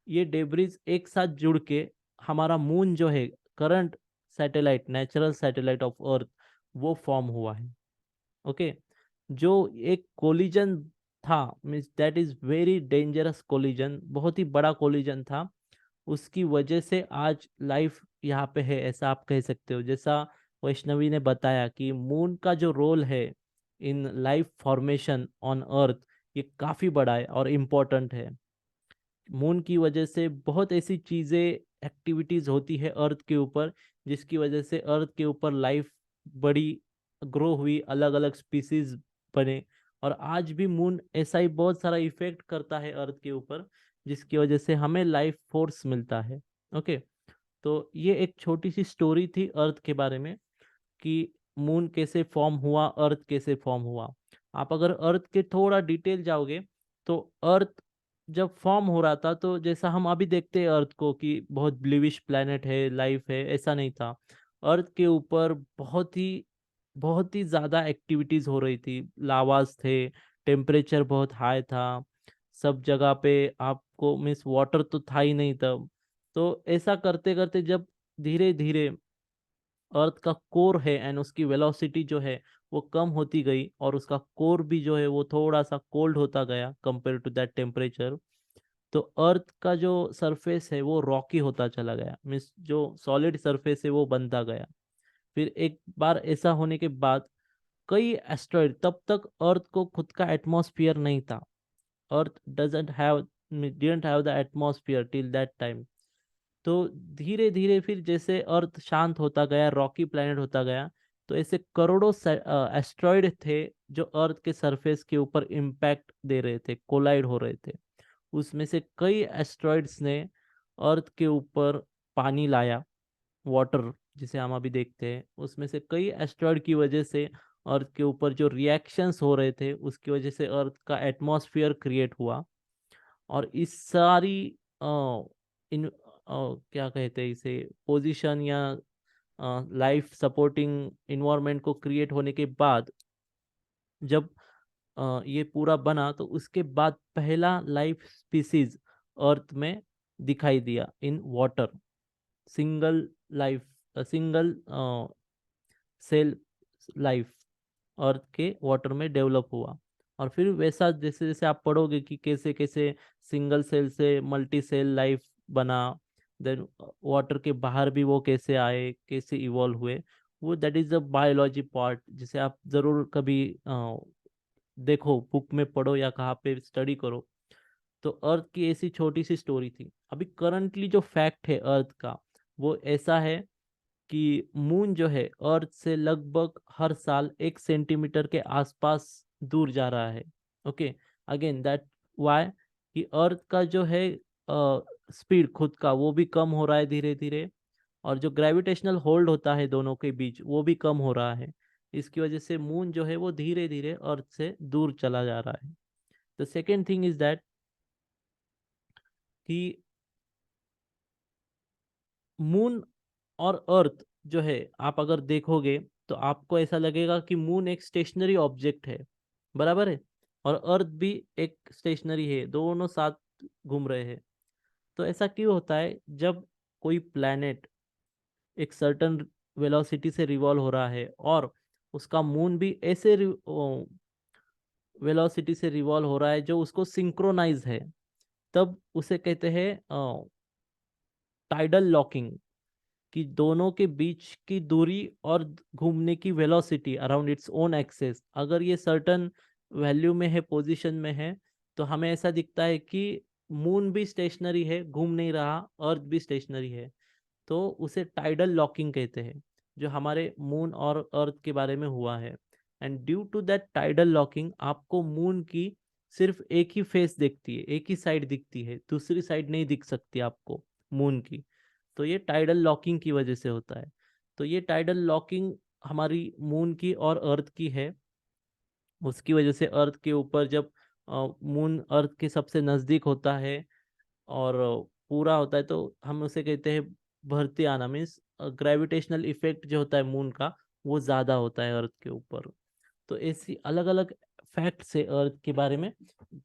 ये डेब्रिस एक साथ जुड़ के हमारा मून जो है, current satellite, natural satellite of earth, वो फॉर्म हुआ है। ओके, जो एक कोलिजन था, means that is very dangerous collision, बहुत ही बड़ा कोलिजन था, उसकी वजह से आज लाइफ यहाँ पे है, ऐसा आप कह सकते हो। जैसा वैष्णवी ने बताया कि मून का जो रोल है in life formation on earth, ये काफी बड़ा है और इम्पोर्टेंट है। मून की वजह से बहुत ऐसी चीजें, एक्टिविटीज होती है अर्थ के ऊपर, जिसकी वजह से अर्थ के ऊपर लाइफ बड़ी ग्रो हुई, अलग अलग स्पीसीज बने, और आज भी मून ऐसा ही बहुत सारा इफेक्ट करता है अर्थ के ऊपर, जिसकी वजह से हमें लाइफ फोर्स मिलता है। ओके, तो ये एक छोटी सी स्टोरी थी अर्थ के बारे में कि मून कैसे फॉर्म हुआ, अर्थ कैसे फॉर्म हुआ। आप अगर अर्थ के थोड़ा डिटेल जाओगे तो अर्थ जब फॉर्म हो रहा था तो जैसा हम अभी देखते हैं अर्थ को कि बहुत ब्लूइश प्लेनेट है, लाइफ है, ऐसा नहीं था। अर्थ के ऊपर बहुत ही ज़्यादा एक्टिविटीज़ हो रही थी, लावास थे, टेम्परेचर बहुत हाई था, सब जगह पे आपको मीन्स वाटर तो था ही नहीं तब। तो ऐसा करते करते जब धीरे धीरे अर्थ का कोर है एंड उसकी वेलोसिटी जो है वो कम होती गई, और उसका कोर भी जो है वो थोड़ा सा कोल्ड होता गया कंपेयर टू दैट टेम्परेचर, तो अर्थ का जो सरफेस है वो रॉकी होता चला गया, मीन्स जो सॉलिड सरफेस है वो बनता गया। फिर एक बार ऐसा होने के बाद कई एस्ट्रॉइड, तब तक अर्थ को खुद का एटमॉस्फेयर नहीं था। Earth doesn't have didn't have the atmosphere till that time. तो धीरे धीरे फिर जैसे अर्थ शांत होता गया, रॉकी प्लैनेट होता गया, तो ऐसे करोड़ों एस्ट्रॉइड थे जो अर्थ के सरफेस के ऊपर इम्पैक्ट दे रहे थे, कोलाइड हो रहे थे। उसमें से कई एस्ट्रॉइड्स ने अर्थ के ऊपर पानी लाया, वाटर जिसे हम अभी देखते हैं। उसमें से कई एस्ट्रॉइड की वजह से अर्थ के ऊपर जो रिएक्शंस हो रहे थे उसकी वजह से अर्थ का एटमॉस्फेयर क्रिएट हुआ। और इस सारी क्या कहते हैं इसे, पोजीशन या लाइफ सपोर्टिंग इन्वायरमेंट को क्रिएट होने के बाद जब ये पूरा बना, तो उसके बाद पहला लाइफ स्पीसीज अर्थ में दिखाई दिया in water. Single life, single cell life Earth के वाटर में डेवलप हुआ। और फिर वैसा जैसे जैसे आप पढ़ोगे कि कैसे कैसे सिंगल सेल से मल्टी सेल लाइफ बना, देन वाटर के बाहर भी वो कैसे आए, कैसे इवॉल्व हुए, वो that is the biology part, जिसे आप जरूर कभी देखो, बुक में पढ़ो या कहाँ पे स्टडी करो। तो अर्थ की ऐसी छोटी सी स्टोरी थी। अभी करंटली जो फैक्ट है अर्थ का वो ऐसा है कि मून जो है अर्थ से लगभग हर साल 1 सेंटीमीटर के आसपास दूर जा रहा है। ओके, अगेन दैट वाई कि अर्थ का जो है स्पीड खुद का वो भी कम हो रहा है धीरे धीरे, और जो ग्रेविटेशनल होल्ड होता है दोनों के बीच वो भी कम हो रहा है। इसकी वजह से मून जो है वो धीरे धीरे अर्थ से दूर चला जा रहा है। The second thing is that कि मून और अर्थ जो है, आप अगर देखोगे तो आपको ऐसा लगेगा कि मून एक स्टेशनरी ऑब्जेक्ट है, बराबर है, और अर्थ भी एक स्टेशनरी है, दोनों साथ घूम रहे हैं। तो ऐसा क्यों होता है? जब कोई प्लैनेट एक सर्टन वेलोसिटी से रिवॉल्व हो रहा है और उसका मून भी ऐसे वेलोसिटी से रिवॉल्व हो रहा है जो उसको सिंक्रोनाइज है, तब उसे कहते हैं टाइडल लॉकिंग, कि दोनों के बीच की दूरी और घूमने की velocity around its own axis अगर ये सर्टन वैल्यू में है, पोजीशन में है, तो हमें ऐसा दिखता है कि मून भी स्टेशनरी है, घूम नहीं रहा, अर्थ भी स्टेशनरी है। तो उसे टाइडल लॉकिंग कहते हैं, जो हमारे मून और अर्थ के बारे में हुआ है। And due to that tidal locking आपको मून की सिर्फ एक ही फेस दिखती है, एक ही साइड दिखती है, दूसरी साइड नहीं दिख सकती आपको मून की। तो ये टाइडल लॉकिंग की वजह से होता है। तो ये टाइडल लॉकिंग हमारी मून की और अर्थ की है। उसकी वजह से अर्थ के ऊपर जब मून अर्थ के सबसे नज़दीक होता है और पूरा होता है, तो हम उसे कहते हैं भरती आना, मीन्स ग्रेविटेशनल इफेक्ट जो होता है मून का वो ज़्यादा होता है अर्थ के ऊपर। तो ऐसी अलग अलग फैक्ट्स है अर्थ के बारे में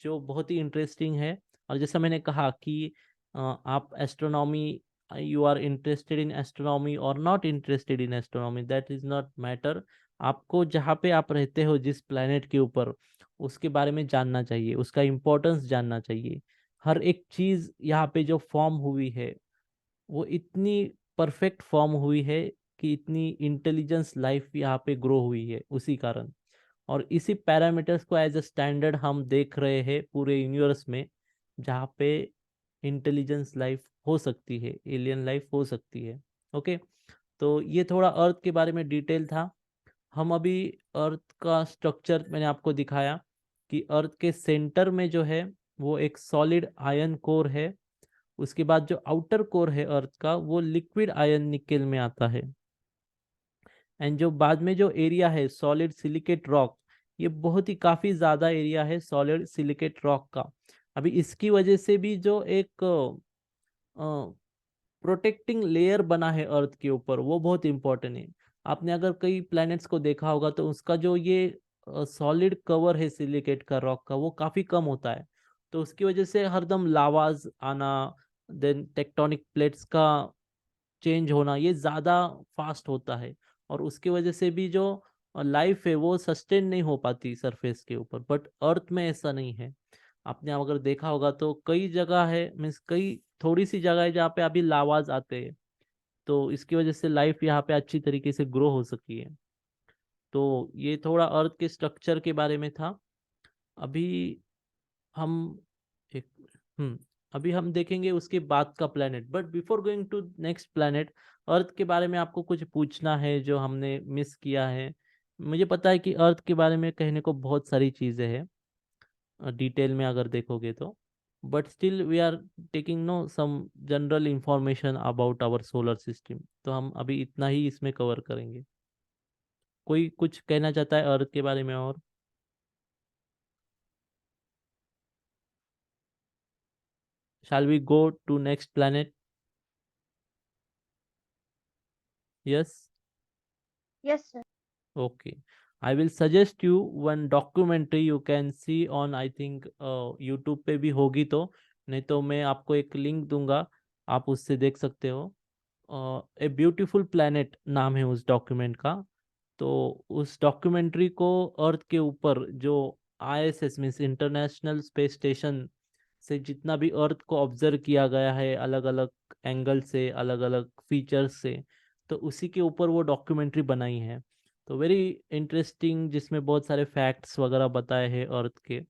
जो बहुत ही इंटरेस्टिंग है। और जैसा मैंने कहा कि आप astronomy, you are interested in astronomy और not interested in astronomy, that is not matter. आपको जहाँ पे आप रहते हो, जिस प्लेनेट के ऊपर, उसके बारे में जानना चाहिए, उसका इम्पोर्टेंस जानना चाहिए। हर एक चीज़ यहाँ पे जो फॉर्म हुई है वो इतनी परफेक्ट फॉर्म हुई है कि इतनी इंटेलिजेंस लाइफ यहाँ पे ग्रो हुई है उसी कारण। और इसी पैरामीटर्स को एज अ स्टैंडर्ड हम देख रहे हैं पूरे यूनिवर्स में, जहाँ पे इंटेलिजेंस लाइफ हो सकती है, एलियन लाइफ हो सकती है। ओके, तो ये थोड़ा अर्थ के बारे में डिटेल था। हम अभी अर्थ का स्ट्रक्चर मैंने आपको दिखाया कि अर्थ के सेंटर में जो है वो एक सॉलिड आयन कोर है। उसके बाद जो आउटर कोर है अर्थ का वो लिक्विड आयन निकेल में आता है। एंड जो बाद में जो एरिया है सॉलिड सिलिकेट रॉक, ये बहुत ही काफ़ी ज़्यादा एरिया है सॉलिड सिलिकेट रॉक का। अभी इसकी वजह से भी जो एक प्रोटेक्टिंग लेयर बना है अर्थ के ऊपर वो बहुत इंपॉर्टेंट है। आपने अगर कई प्लैनेट्स को देखा होगा तो उसका जो ये सॉलिड कवर है सिलिकेट का रॉक का वो काफी कम होता है। तो उसकी वजह से हरदम लावाज आना, देन टेक्टोनिक प्लेट्स का चेंज होना ये ज़्यादा फास्ट होता है। और उसकी वजह से भी जो लाइफ है वो सस्टेन नहीं हो पाती सरफेस के ऊपर, बट अर्थ में ऐसा नहीं है। आपने अगर देखा होगा तो कई जगह है, मीन्स कई थोड़ी सी जगह है जहाँ पे अभी लावाज आते हैं। तो इसकी वजह से लाइफ यहाँ पे अच्छी तरीके से ग्रो हो सकी है। तो ये थोड़ा अर्थ के स्ट्रक्चर के बारे में था। अभी हम एक अभी हम देखेंगे उसके बाद का planet, but before going to next planet, Earth के बारे में आपको कुछ पूछना है जो हमने मिस किया है? मुझे पता है कि अर्थ के बारे में कहने को बहुत सारी चीज़ें हैं डिटेल में अगर देखोगे तो, but still we are taking know some general information about our solar system, तो हम अभी इतना ही इसमें कवर करेंगे। कोई कुछ कहना चाहता है अर्थ के बारे में और? Shall we go to next planet? Yes. Yes, sir. Okay. I will suggest you one documentary you can see on, I think YouTube पे भी होगी तो, नहीं तो मैं आपको एक लिंक दूंगा, आप उससे देख सकते हो। ए ब्यूटीफुल प्लैनेट नाम है उस डॉक्यूमेंट का। तो उस डॉक्यूमेंट्री को अर्थ के ऊपर जो ISS means international space station से जितना भी अर्थ को ऑब्जर्व किया गया है अलग अलग एंगल से, अलग अलग फीचर्स से, तो उसी के ऊपर वो डॉक्यूमेंट्री बनाई है। तो वेरी इंटरेस्टिंग, जिसमें बहुत सारे फैक्ट्स वगैरह बताए हैं अर्थ के।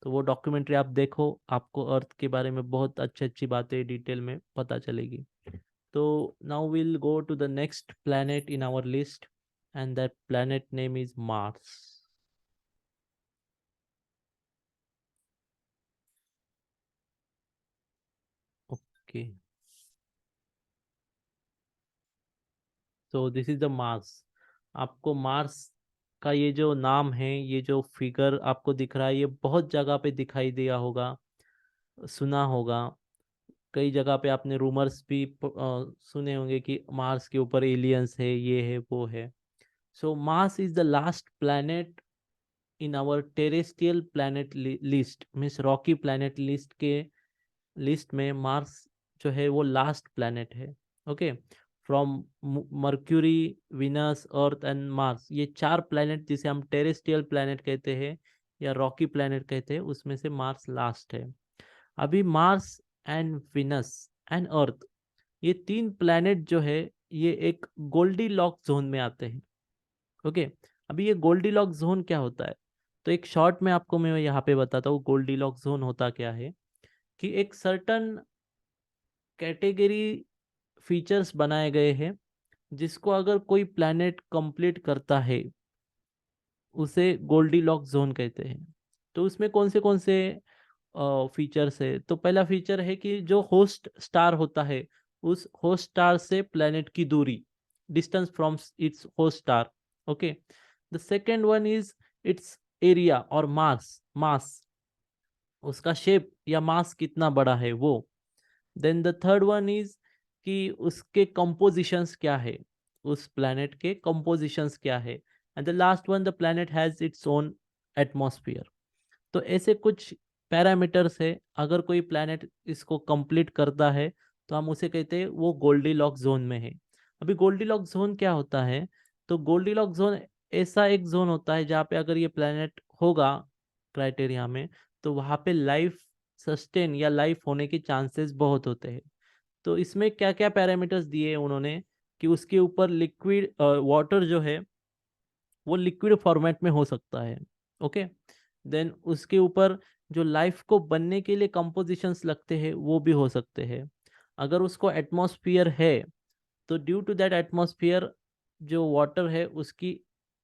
तो वो डॉक्यूमेंट्री आप देखो, आपको अर्थ के बारे में बहुत अच्छी अच्छी बातें डिटेल में पता चलेगी। तो now will go to the next planet in our list, and that planet name is Mars. Okay, तो दिस इज द मार्स। आपको मार्स का ये जो नाम है, ये जो फिगर आपको दिख रहा है, ये बहुत जगह पे दिखाई दिया होगा, सुना होगा। कई जगह पे आपने रूमर्स भी सुने होंगे कि मार्स के ऊपर एलियंस है, ये है वो है। So Mars is the last planet in our terrestrial planet list, means rocky planet list के लिस्ट में मार्स जो है वो लास्ट प्लैनेट है। Okay, from Mercury, Venus, Earth and Mars, ये चार प्लैनेट जिसे हम टेरेस्ट्रियल प्लैनेट कहते हैं या रॉकी प्लैनेट कहते हैं, उसमें से मार्स लास्ट है। अभी Mars and Venus and earth, ये तीन प्लैनेट जो है ये एक गोल्डी लॉक जोन में आते हैं। ओके, अभी ये गोल्डी लॉक जोन क्या होता है? तो एक शॉर्ट में आपको मैं यहाँ पे बताता हूँ गोल्डी लॉक जोन होता क्या है। कि एक सर्टन कैटेगरी फीचर्स बनाए गए हैं जिसको अगर कोई प्लैनेट कंप्लीट करता है उसे गोल्डी लॉक जोन कहते हैं। तो उसमें कौन से फीचर्स है? तो पहला फीचर है कि जो होस्ट स्टार होता है उस होस्ट स्टार से प्लैनेट की दूरी, distance from its host star. Okay, the second one is it's area और मास, उसका शेप या मास कितना बड़ा है वो। Then the third one is कि उसके कंपोजिशंस क्या है, उस प्लैनेट के कंपोजिशंस क्या है। And the last one, the planet has its own atmosphere. तो ऐसे कुछ पैरामीटर्स है, अगर कोई प्लैनेट इसको कंप्लीट करता है तो हम उसे कहते हैं वो गोल्डी लॉक जोन में है। अभी गोल्डी लॉक जोन क्या होता है? तो गोल्डी लॉक जोन ऐसा एक जोन होता है जहाँ पे अगर ये प्लैनेट होगा क्राइटेरिया में, तो वहाँ पे लाइफ सस्टेन या लाइफ होने के चांसेस बहुत होते हैं। तो इसमें क्या क्या पैरामीटर्स दिए उन्होंने कि उसके ऊपर लिक्विड वाटर जो है वो लिक्विड फॉर्मेट में हो सकता है। ओके, देन उसके ऊपर जो लाइफ को बनने के लिए कंपोजिशंस लगते हैं वो भी हो सकते हैं। अगर उसको एटमॉस्फेयर है तो ड्यू टू दैट एटमॉस्फेयर जो वाटर है उसकी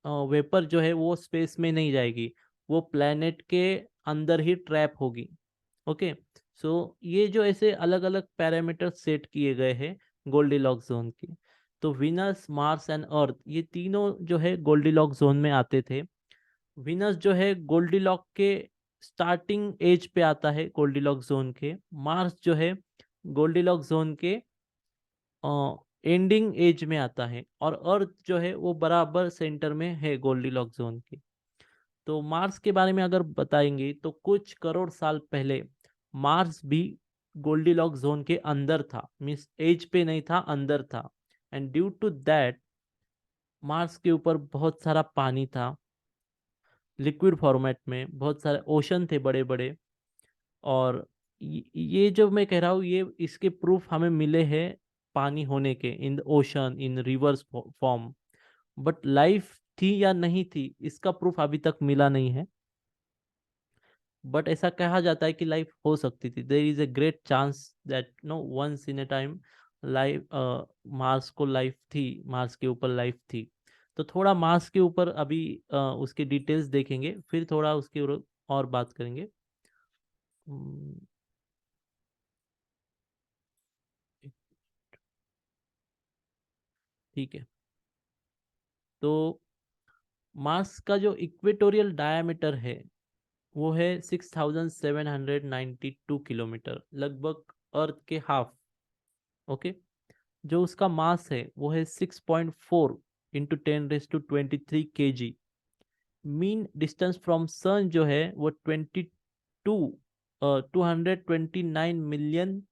वेपर जो है वो स्पेस में नहीं जाएगी, वो प्लैनेट के अंदर ही ट्रैप होगी। ओके, सो ये जो ऐसे अलग अलग पैरामीटर सेट किए गए हैं गोल्डीलॉक्स जोन की। तो विनस, मार्स एंड अर्थ ये तीनों जो है गोल्डीलॉक्स जोन में आते थे। विनस जो है गोल्डीलॉक के स्टार्टिंग एज पे आता है गोल्डीलॉक्स जोन के। मार्स जो है गोल्डीलॉक्स जोन के एंडिंग एज में आता है, और अर्थ जो है वो बराबर सेंटर में है गोल्डीलॉक्स जोन के। तो मार्स के बारे में अगर बताएंगे तो कुछ करोड़ साल पहले मार्स भी गोल्डीलॉक्स जोन के अंदर था, मीन्स एज पे नहीं था, अंदर था। And due to that Mars के ऊपर बहुत सारा पानी था, लिक्विड फॉर्मेट में बहुत सारे ओशन थे बड़े बड़े। और ये जो मैं कह रहा हूँ, ये इसके प्रूफ हमें मिले हैं पानी होने के, in ocean, in reverse form. But life थी या नहीं थी, इसका प्रूफ अभी तक मिला नहीं है। बट ऐसा कहा जाता है कि लाइफ हो सकती थी। There is a great chance that know once in a time life, Mars को लाइफ थी, मार्स के ऊपर लाइफ थी। तो थोड़ा मार्स के ऊपर अभी उसके डिटेल्स देखेंगे, फिर थोड़ा उसके और बात करेंगे। ठीक है। तो मार्स का जो इक्वेटोरियल डायमीटर है वो है 6792 किलोमीटर, लगभग अर्थ के हाफ। ओके। जो उसका मास है वो है 6.4 into 10⁻23 kg। Mean distance from sun जो है वो 229 मिलियन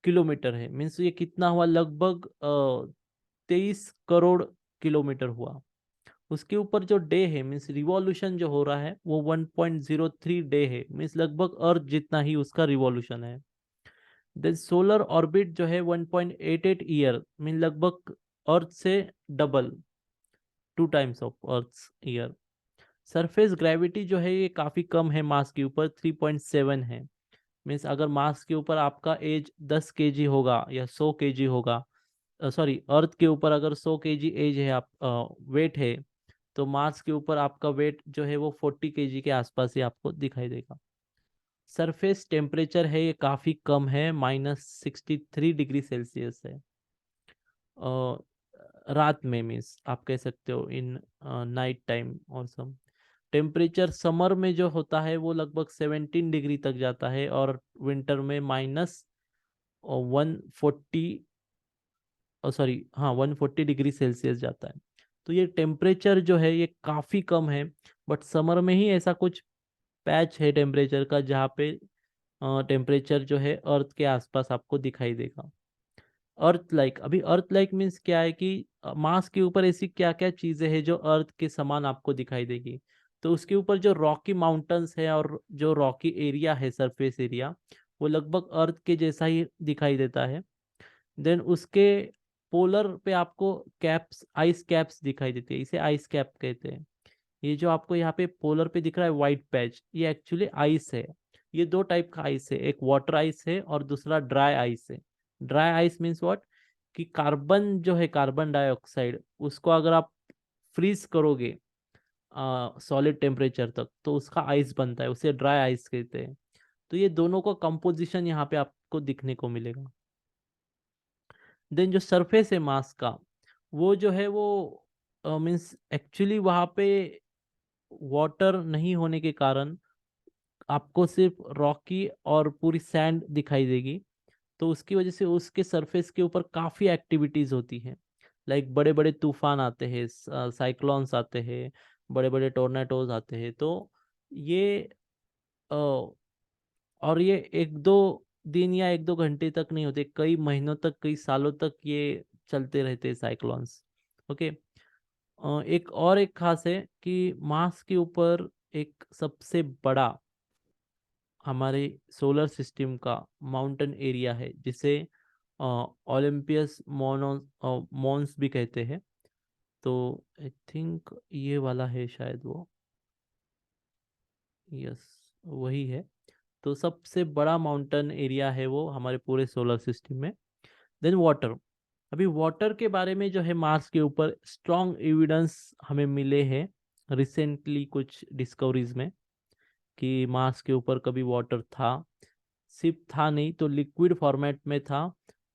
किलोमीटर है। मीन्स ये कितना हुआ, लगभग 23 करोड़ किलोमीटर हुआ। उसके ऊपर जो डे है, मीन्स रिवॉल्यूशन जो हो रहा है वो 1.03 डे है, मीन्स लगभग अर्थ जितना ही उसका रिवॉल्यूशन है। देन सोलर ऑर्बिट जो है 1.88 ईयर, मीन लगभग अर्थ से double, 2 times of earth year. Surface gravity जो है ये काफ़ी कम है मास के ऊपर, 3.7 है। मीन्स अगर मास के ऊपर आपका एज 10 kg होगा या 100 kg होगा, सॉरी अर्थ के ऊपर अगर 100 kg एज है, आप वेट है, तो मार्स के ऊपर आपका वेट जो है वो 40 kg के आसपास ही आपको दिखाई देगा। सरफेस टेम्परेचर है ये काफ़ी कम है, -63 डिग्री सेल्सियस है रात में, मीन्स आप कह सकते हो इन नाइट टाइम और सम। टेम्परेचर समर में जो होता है वो लगभग 17 डिग्री तक जाता है, और विंटर में -140, सॉरी हाँ 140 डिग्री सेल्सियस जाता है। तो ये टेम्परेचर जो है ये काफ़ी कम है। बट समर में ही ऐसा कुछ पैच है टेम्परेचर का जहाँ पे टेम्परेचर जो है अर्थ के आसपास आपको दिखाई देगा। अर्थ लाइक, अभी अर्थ लाइक मीन्स क्या है कि मार्स के ऊपर ऐसी क्या क्या चीज़ें हैं जो अर्थ के समान आपको दिखाई देगी। तो उसके ऊपर जो रॉकी माउंटेन्स है और जो रॉकी एरिया है, सरफेस एरिया, वो लगभग अर्थ के जैसा ही दिखाई देता है। देन उसके पोलर पे आपको कैप्स, आइस कैप्स दिखाई देती है, इसे आइस कैप कहते हैं। ये जो आपको यहाँ पे पोलर पे दिख रहा है व्हाइट पैच, ये एक्चुअली आइस है। ये 2 टाइप का आइस है, एक वाटर आइस है और दूसरा ड्राई आइस है। ड्राई आइस मीन्स व्हाट, कि कार्बन जो है, कार्बन डाइऑक्साइड, उसको अगर आप फ्रीज करोगे सॉलिड टेम्परेचर तक तो उसका आइस बनता है, उसे ड्राई आइस कहते हैं। तो ये दोनों का कंपोजिशन यहाँ पे आपको दिखने को मिलेगा। देन जो सरफेस है मार्स का, वो जो है वो मीन्स एक्चुअली वहाँ पे वाटर नहीं होने के कारण आपको सिर्फ रॉकी और पूरी सैंड दिखाई देगी। तो उसकी वजह से उसके सरफेस के ऊपर काफ़ी एक्टिविटीज़ होती हैं। लाइक बड़े बड़े तूफान आते हैं, साइक्लोन्स आते हैं, बड़े बड़े टोर्नाडोज आते हैं। तो ये अ, और ये 1-2 दिन या 1-2 घंटे तक नहीं होते, कई महीनों तक, कई सालों तक ये चलते रहते हैं साइक्लोन्स। ओके। एक खास है कि मार्स के ऊपर एक सबसे बड़ा हमारे सोलर सिस्टम का माउंटेन एरिया है, जिसे ओलंपियस मॉन्स भी कहते हैं। तो आई थिंक ये वाला है शायद वो, यस वही है। तो सबसे बड़ा माउंटेन एरिया है वो हमारे पूरे सोलर सिस्टम में। देन वाटर, अभी वाटर के बारे में जो है मार्स के ऊपर स्ट्रॉन्ग एविडेंस हमें मिले हैं रिसेंटली कुछ डिस्कवरीज में, कि मार्स के ऊपर कभी वाटर था, सिर्फ था नहीं तो लिक्विड फॉर्मेट में था,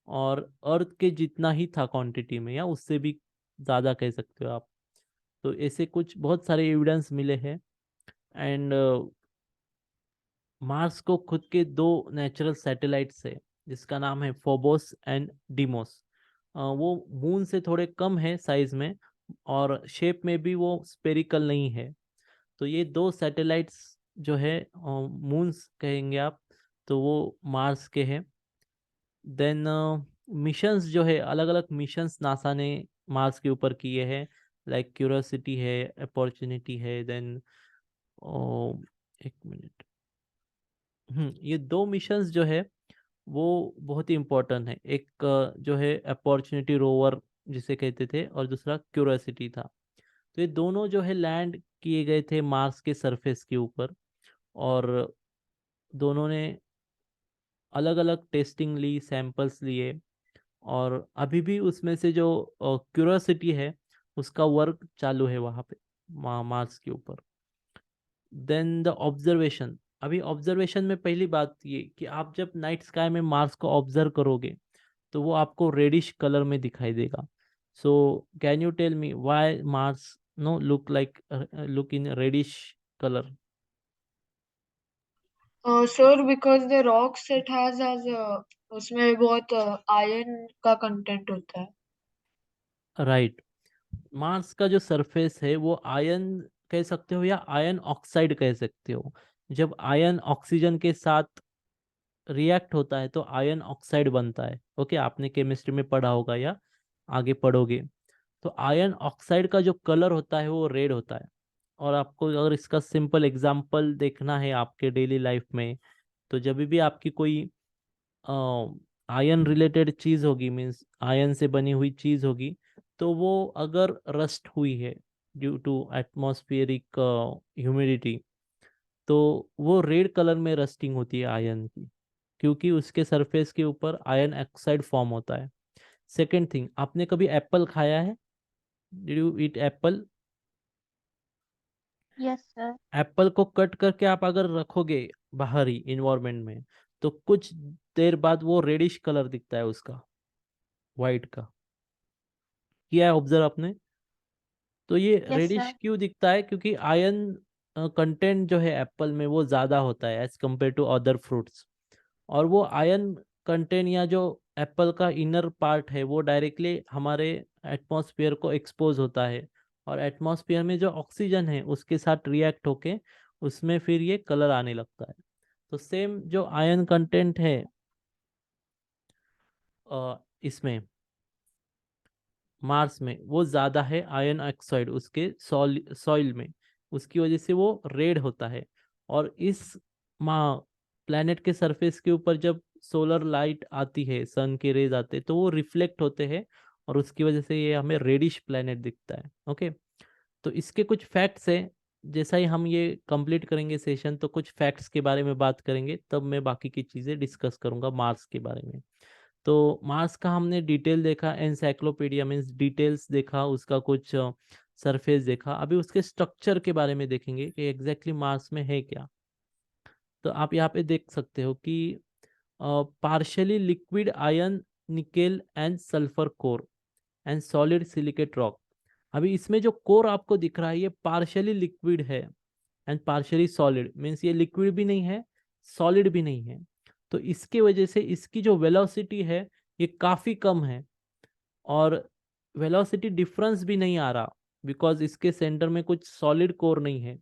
और अर्थ के जितना ही था क्वांटिटी में, या उससे भी ज़्यादा कह सकते हो आप। तो ऐसे कुछ बहुत सारे एविडेंस मिले हैं। एंड मार्स को खुद के 2 नेचुरल सैटेलाइट्स है जिसका नाम है फोबोस एंड डीमोस। वो मून से थोड़े कम है साइज में और शेप में भी वो स्पेरिकल नहीं है। तो ये 2 सैटेलाइट्स जो है मून्स कहेंगे आप, तो वो मार्स के हैं। देन मिशंस जो है, अलग अलग मिशंस नासा ने मार्स के ऊपर किए हैं, लाइक क्यूरियोसिटी है, अपॉर्चुनिटी है, देन एक मिनट, ये 2 मिशंस जो है वो बहुत ही इम्पोर्टेंट है। एक जो है अपॉर्चुनिटी रोवर जिसे कहते थे, और दूसरा क्यूरियोसिटी था। तो ये दोनों जो है लैंड किए गए थे मार्स के सरफेस के ऊपर, और दोनों ने अलग अलग टेस्टिंग ली, सैंपल्स लिए, और अभी भी उसमें से जो क्यूरियोसिटी है उसका वर्क चालू है वहाँ पे मार्स के ऊपर। Then the observation. अभी ऑब्जर्वेशन में पहली बात ये कि आप जब नाइट स्काई में मार्स को ऑब्जर्व करोगे तो वो आपको रेडिश कलर में दिखाई देगा। So can you tell me why Mars know look in reddish colour? Sir because the rocks it has उसमें बहुत आयरन का कंटेंट होता है। राइट। मार्स का जो सरफेस है वो आयन कह सकते हो या आयन ऑक्साइड कह सकते हो। जब आयन ऑक्सीजन के साथ रिएक्ट होता है तो आयन ऑक्साइड बनता है। ओके, आपने केमिस्ट्री में पढ़ा होगा या आगे पढ़ोगे। तो आयन ऑक्साइड का जो कलर होता है वो रेड होता है। और आपको अगर इसका सिंपल एग्जांपल देखना है आपके डेली लाइफ में, तो जब भी आपकी कोई आयन रिलेटेड चीज होगी, मीन्स आयन से बनी हुई चीज होगी, तो वो अगर रस्ट हुई है ड्यू टू एटमॉस्फेरिक ह्यूमिडिटी, तो वो रेड कलर में रस्टिंग होती है आयन की, क्योंकि उसके सरफेस के ऊपर आयन ऑक्साइड फॉर्म होता है। सेकेंड थिंग, आपने कभी एप्पल खाया है? Did you eat Apple? Yes sir. Apple को कट करके आप अगर रखोगे बाहर ही इन्वायरमेंट में, तो कुछ देर बाद वो रेडिश कलर दिखता है उसका, वाइट का। किया है ऑब्जर्व आपने? तो ये यस रेडिश सर। क्यों दिखता है? क्योंकि आयन कंटेंट जो है एप्पल में वो ज़्यादा होता है as compare to other fruits. और वो आयन कंटेंट या जो एप्पल का इनर पार्ट है वो डायरेक्टली हमारे एटमॉस्फेयर को एक्सपोज होता है, और एटमॉस्फेयर में जो ऑक्सीजन है उसके साथ रिएक्ट होके उसमें फिर ये कलर आने लगता है। तो सेम जो आयन कंटेंट है इसमें मार्स में वो ज़्यादा है, आयन ऑक्साइड उसके सॉइल में, उसकी वजह से वो रेड होता है। और इस माँ प्लैनेट के सरफेस के ऊपर जब सोलर लाइट आती है, सन के रेज आते हैं, तो वो रिफ्लेक्ट होते हैं, और उसकी वजह से ये हमें रेडिश प्लैनेट दिखता है। ओके, तो इसके कुछ फैक्ट्स हैं। जैसा ही हम ये कंप्लीट करेंगे सेशन, तो कुछ फैक्ट्स के बारे में बात करेंगे, तब मैं बाकी की चीज़ें डिस्कस करूंगा मार्स के बारे में। तो मार्स का हमने डिटेल देखा, एनसाइक्लोपीडिया मीन्स डिटेल्स देखा, उसका कुछ सरफेस देखा। अभी उसके स्ट्रक्चर के बारे में देखेंगे कि एग्जैक्टली मार्स में है क्या। तो आप यहाँ पे देख सकते हो कि partially liquid ion, nickel and sulphur core and solid silicate rock. अभी इसमें जो कोर आपको दिख रहा है ये पार्शियली लिक्विड है एंड पार्शियली सॉलिड, मीन्स ये लिक्विड भी नहीं है, सॉलिड भी नहीं है। तो इसके वजह से इसकी जो वेलोसिटी है ये काफ़ी कम है, और वेलोसिटी डिफरेंस भी नहीं आ रहा, बिकॉज इसके सेंटर में कुछ सॉलिड कोर नहीं है।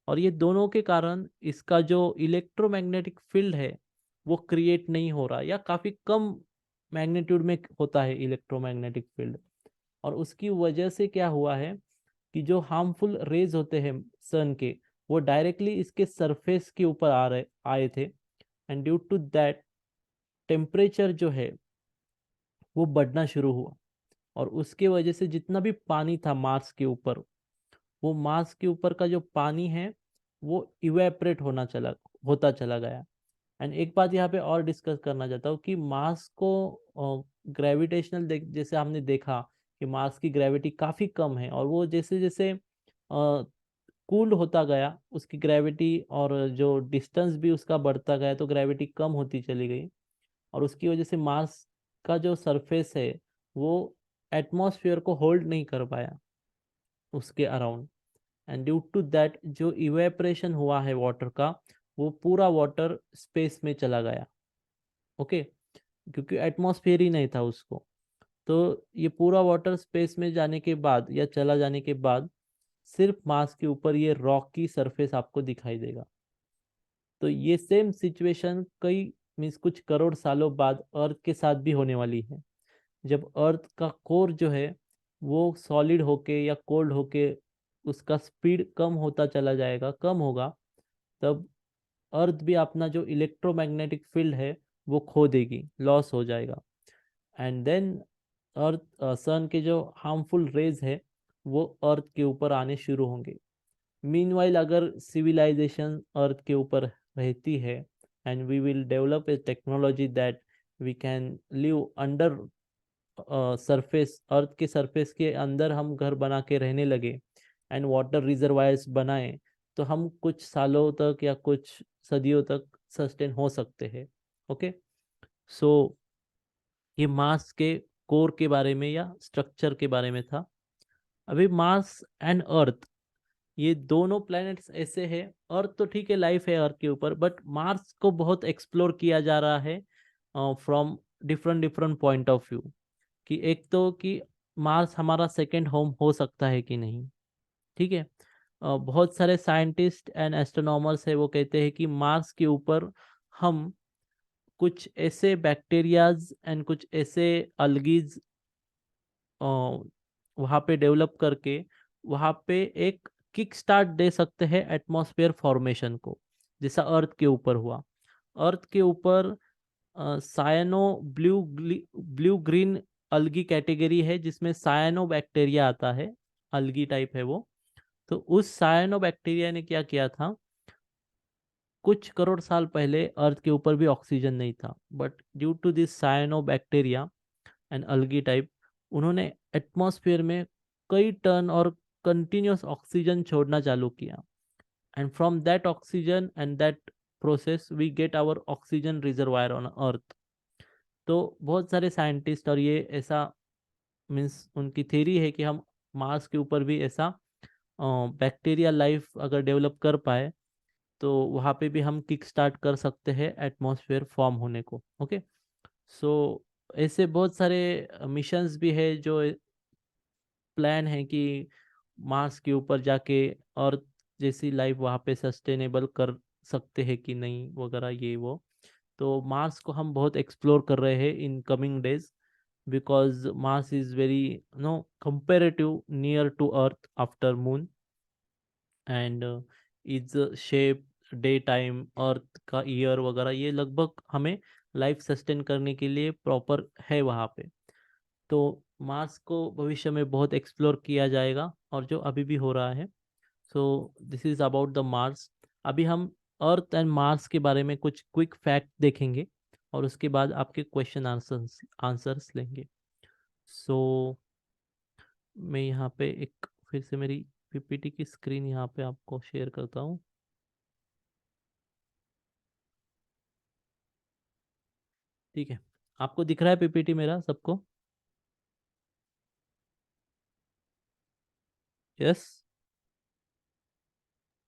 और ये दोनों के कारण इसका जो इलेक्ट्रोमैग्नेटिक फील्ड है वो क्रिएट नहीं हो रहा, या काफ़ी कम मैग्नीट्यूड में होता है इलेक्ट्रोमैग्नेटिक फील्ड। और उसकी वजह से क्या हुआ है कि जो हार्मफुल रेज होते हैं सन के, वो डायरेक्टली इसके सरफेस के ऊपर आए थे, and due to that temperature जो है वो बढ़ना शुरू हुआ। और उसके वजह से जितना भी पानी था मार्स के ऊपर, वो मार्स के ऊपर का जो पानी है वो इवेपरेट होता चला गया। एंड एक बात यहाँ पे और डिस्कस करना चाहता हूँ कि मार्स को ग्रेविटेशनल जैसे हमने देखा कि मार्स की ग्रेविटी काफ़ी कम है, और वो जैसे जैसे कूल होता गया उसकी ग्रेविटी, और जो डिस्टेंस भी उसका बढ़ता गया, तो ग्रेविटी कम होती चली गई। और उसकी वजह से मार्स का जो सरफेस है वो एटमॉस्फेयर को होल्ड नहीं कर पाया उसके around, and due to that जो इवेपरेशन हुआ है वाटर का, वो पूरा वाटर स्पेस में चला गया, ओके, क्योंकि एटमॉस्फेयर ही नहीं था उसको। तो ये पूरा वाटर स्पेस में जाने के बाद या चला जाने के बाद सिर्फ मार्स के ऊपर ये रॉकी सरफेस आपको दिखाई देगा। तो ये सेम सिचुएशन कई मीन्स कुछ करोड़ सालों बाद अर्थ के साथ भी होने वाली है। जब अर्थ का कोर जो है वो सॉलिड होके या कोल्ड होके उसका स्पीड कम होता चला जाएगा, कम होगा, तब अर्थ भी अपना जो इलेक्ट्रोमैग्नेटिक फील्ड है वो खो देगी, लॉस हो जाएगा। एंड देन अर्थ सन के जो हार्मफुल रेज है वो अर्थ के ऊपर आने शुरू होंगे। मीनवाइल अगर सिविलाइजेशन अर्थ के ऊपर रहती है and we will develop a technology that we can live under surface, Earth के सरफेस के अंदर हम घर बना के रहने लगे एंड वाटर रिजर्वायर्स बनाए, तो हम कुछ सालों तक या कुछ सदियों तक सस्टेन हो सकते हैं। ओके, सो ये मार्स के कोर के बारे में या स्ट्रक्चर के बारे में था। अभी मार्स एंड अर्थ ये दोनों प्लैनेट्स ऐसे हैं, अर्थ तो ठीक है लाइफ है अर्थ के ऊपर, बट मार्स को बहुत एक्सप्लोर किया जा रहा है from different different point of view. कि एक तो कि मार्स हमारा सेकंड होम हो सकता है कि नहीं, ठीक है। बहुत सारे साइंटिस्ट एंड एस्ट्रोनॉमर्स है वो कहते हैं कि मार्स के ऊपर हम कुछ ऐसे बैक्टीरियाज एंड कुछ ऐसे अलगीज वहाँ पे डेवलप करके वहाँ पे एक किक स्टार्ट दे सकते हैं एटमॉस्फेयर फॉर्मेशन को, जैसा अर्थ के ऊपर हुआ। अर्थ के ऊपर सायनो ब्लू ग्रीन अलगी कैटेगरी है जिसमें सायनो बैक्टीरिया आता है, अलगी टाइप है वो। तो उस सायनो बैक्टीरिया ने क्या किया था, कुछ करोड़ साल पहले अर्थ के ऊपर भी ऑक्सीजन नहीं था, but due to this cyanobacteria and algae type उन्होंने एटमॉस्फेयर में कई टन और कंटिन्यूस ऑक्सीजन छोड़ना चालू किया। And from that oxygen and that process we get our oxygen reservoir on Earth. तो बहुत सारे साइंटिस्ट और ये ऐसा मीन्स उनकी थ्योरी है कि हम मार्स के ऊपर भी ऐसा बैक्टीरिया लाइफ अगर डेवलप कर पाए तो वहाँ पे भी हम किक स्टार्ट कर सकते हैं एटमॉस्फेयर फॉर्म होने को। ओके, सो ऐसे बहुत सारे मिशंस भी है जो प्लान है कि मार्स के ऊपर जाके और जैसी लाइफ वहाँ पे सस्टेनेबल कर सकते हैं कि नहीं वगैरह ये वो। तो मार्स को हम बहुत एक्सप्लोर कर रहे हैं in coming days because Mars is very comparative near to Earth after Moon and its shape, day time, Earth का ईयर वगैरह ये लगभग हमें लाइफ सस्टेन करने के लिए प्रॉपर है वहाँ पे। तो मार्स को भविष्य में बहुत एक्सप्लोर किया जाएगा और जो अभी भी हो रहा है। सो this is about the Mars. अभी हम अर्थ एंड मार्स के बारे में कुछ क्विक फैक्ट देखेंगे और उसके बाद आपके क्वेश्चन आंसर्स लेंगे। सो मैं यहाँ पे एक फिर से मेरी पीपीटी की स्क्रीन यहाँ पे आपको शेयर करता हूँ। ठीक है, आपको दिख रहा है पीपीटी मेरा सबको? Yes,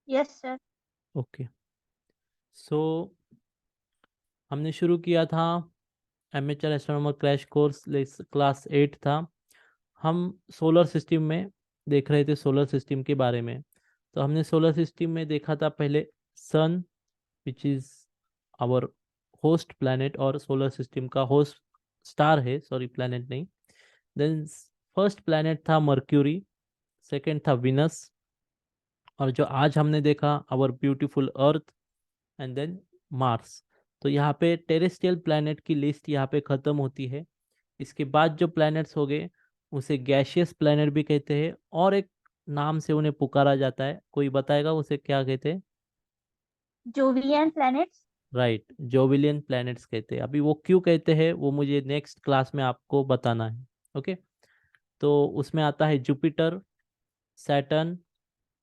yes sir. ओके। सो हमने शुरू किया था amateur astronomer crash course, class 8 था। हम सोलर सिस्टम में देख रहे थे, सोलर सिस्टम के बारे में। तो हमने सोलर सिस्टम में देखा था पहले sun which is our host planet और सोलर सिस्टम का होस्ट स्टार है, सॉरी प्लैनेट नहीं। देन फर्स्ट प्लैनेट था मर्क्यूरी, सेकंड था विनस, और जो आज हमने देखा our beautiful Earth, and then Mars. तो यहाँ पे टेरेस्ट्रियल प्लैनेट की लिस्ट यहाँ पे ख़त्म होती है। इसके बाद जो प्लैनेट्स हो गए उसे गैशियस प्लैनेट भी कहते हैं और एक नाम से उन्हें पुकारा जाता है, कोई बताएगा उसे क्या कहते हैं? Jovian planets. राइट, जोविलियन प्लैनेट्स कहते हैं। अभी वो क्यों कहते हैं वो मुझे नेक्स्ट क्लास में आपको बताना है। ओके, तो उसमें आता है Jupiter, Saturn,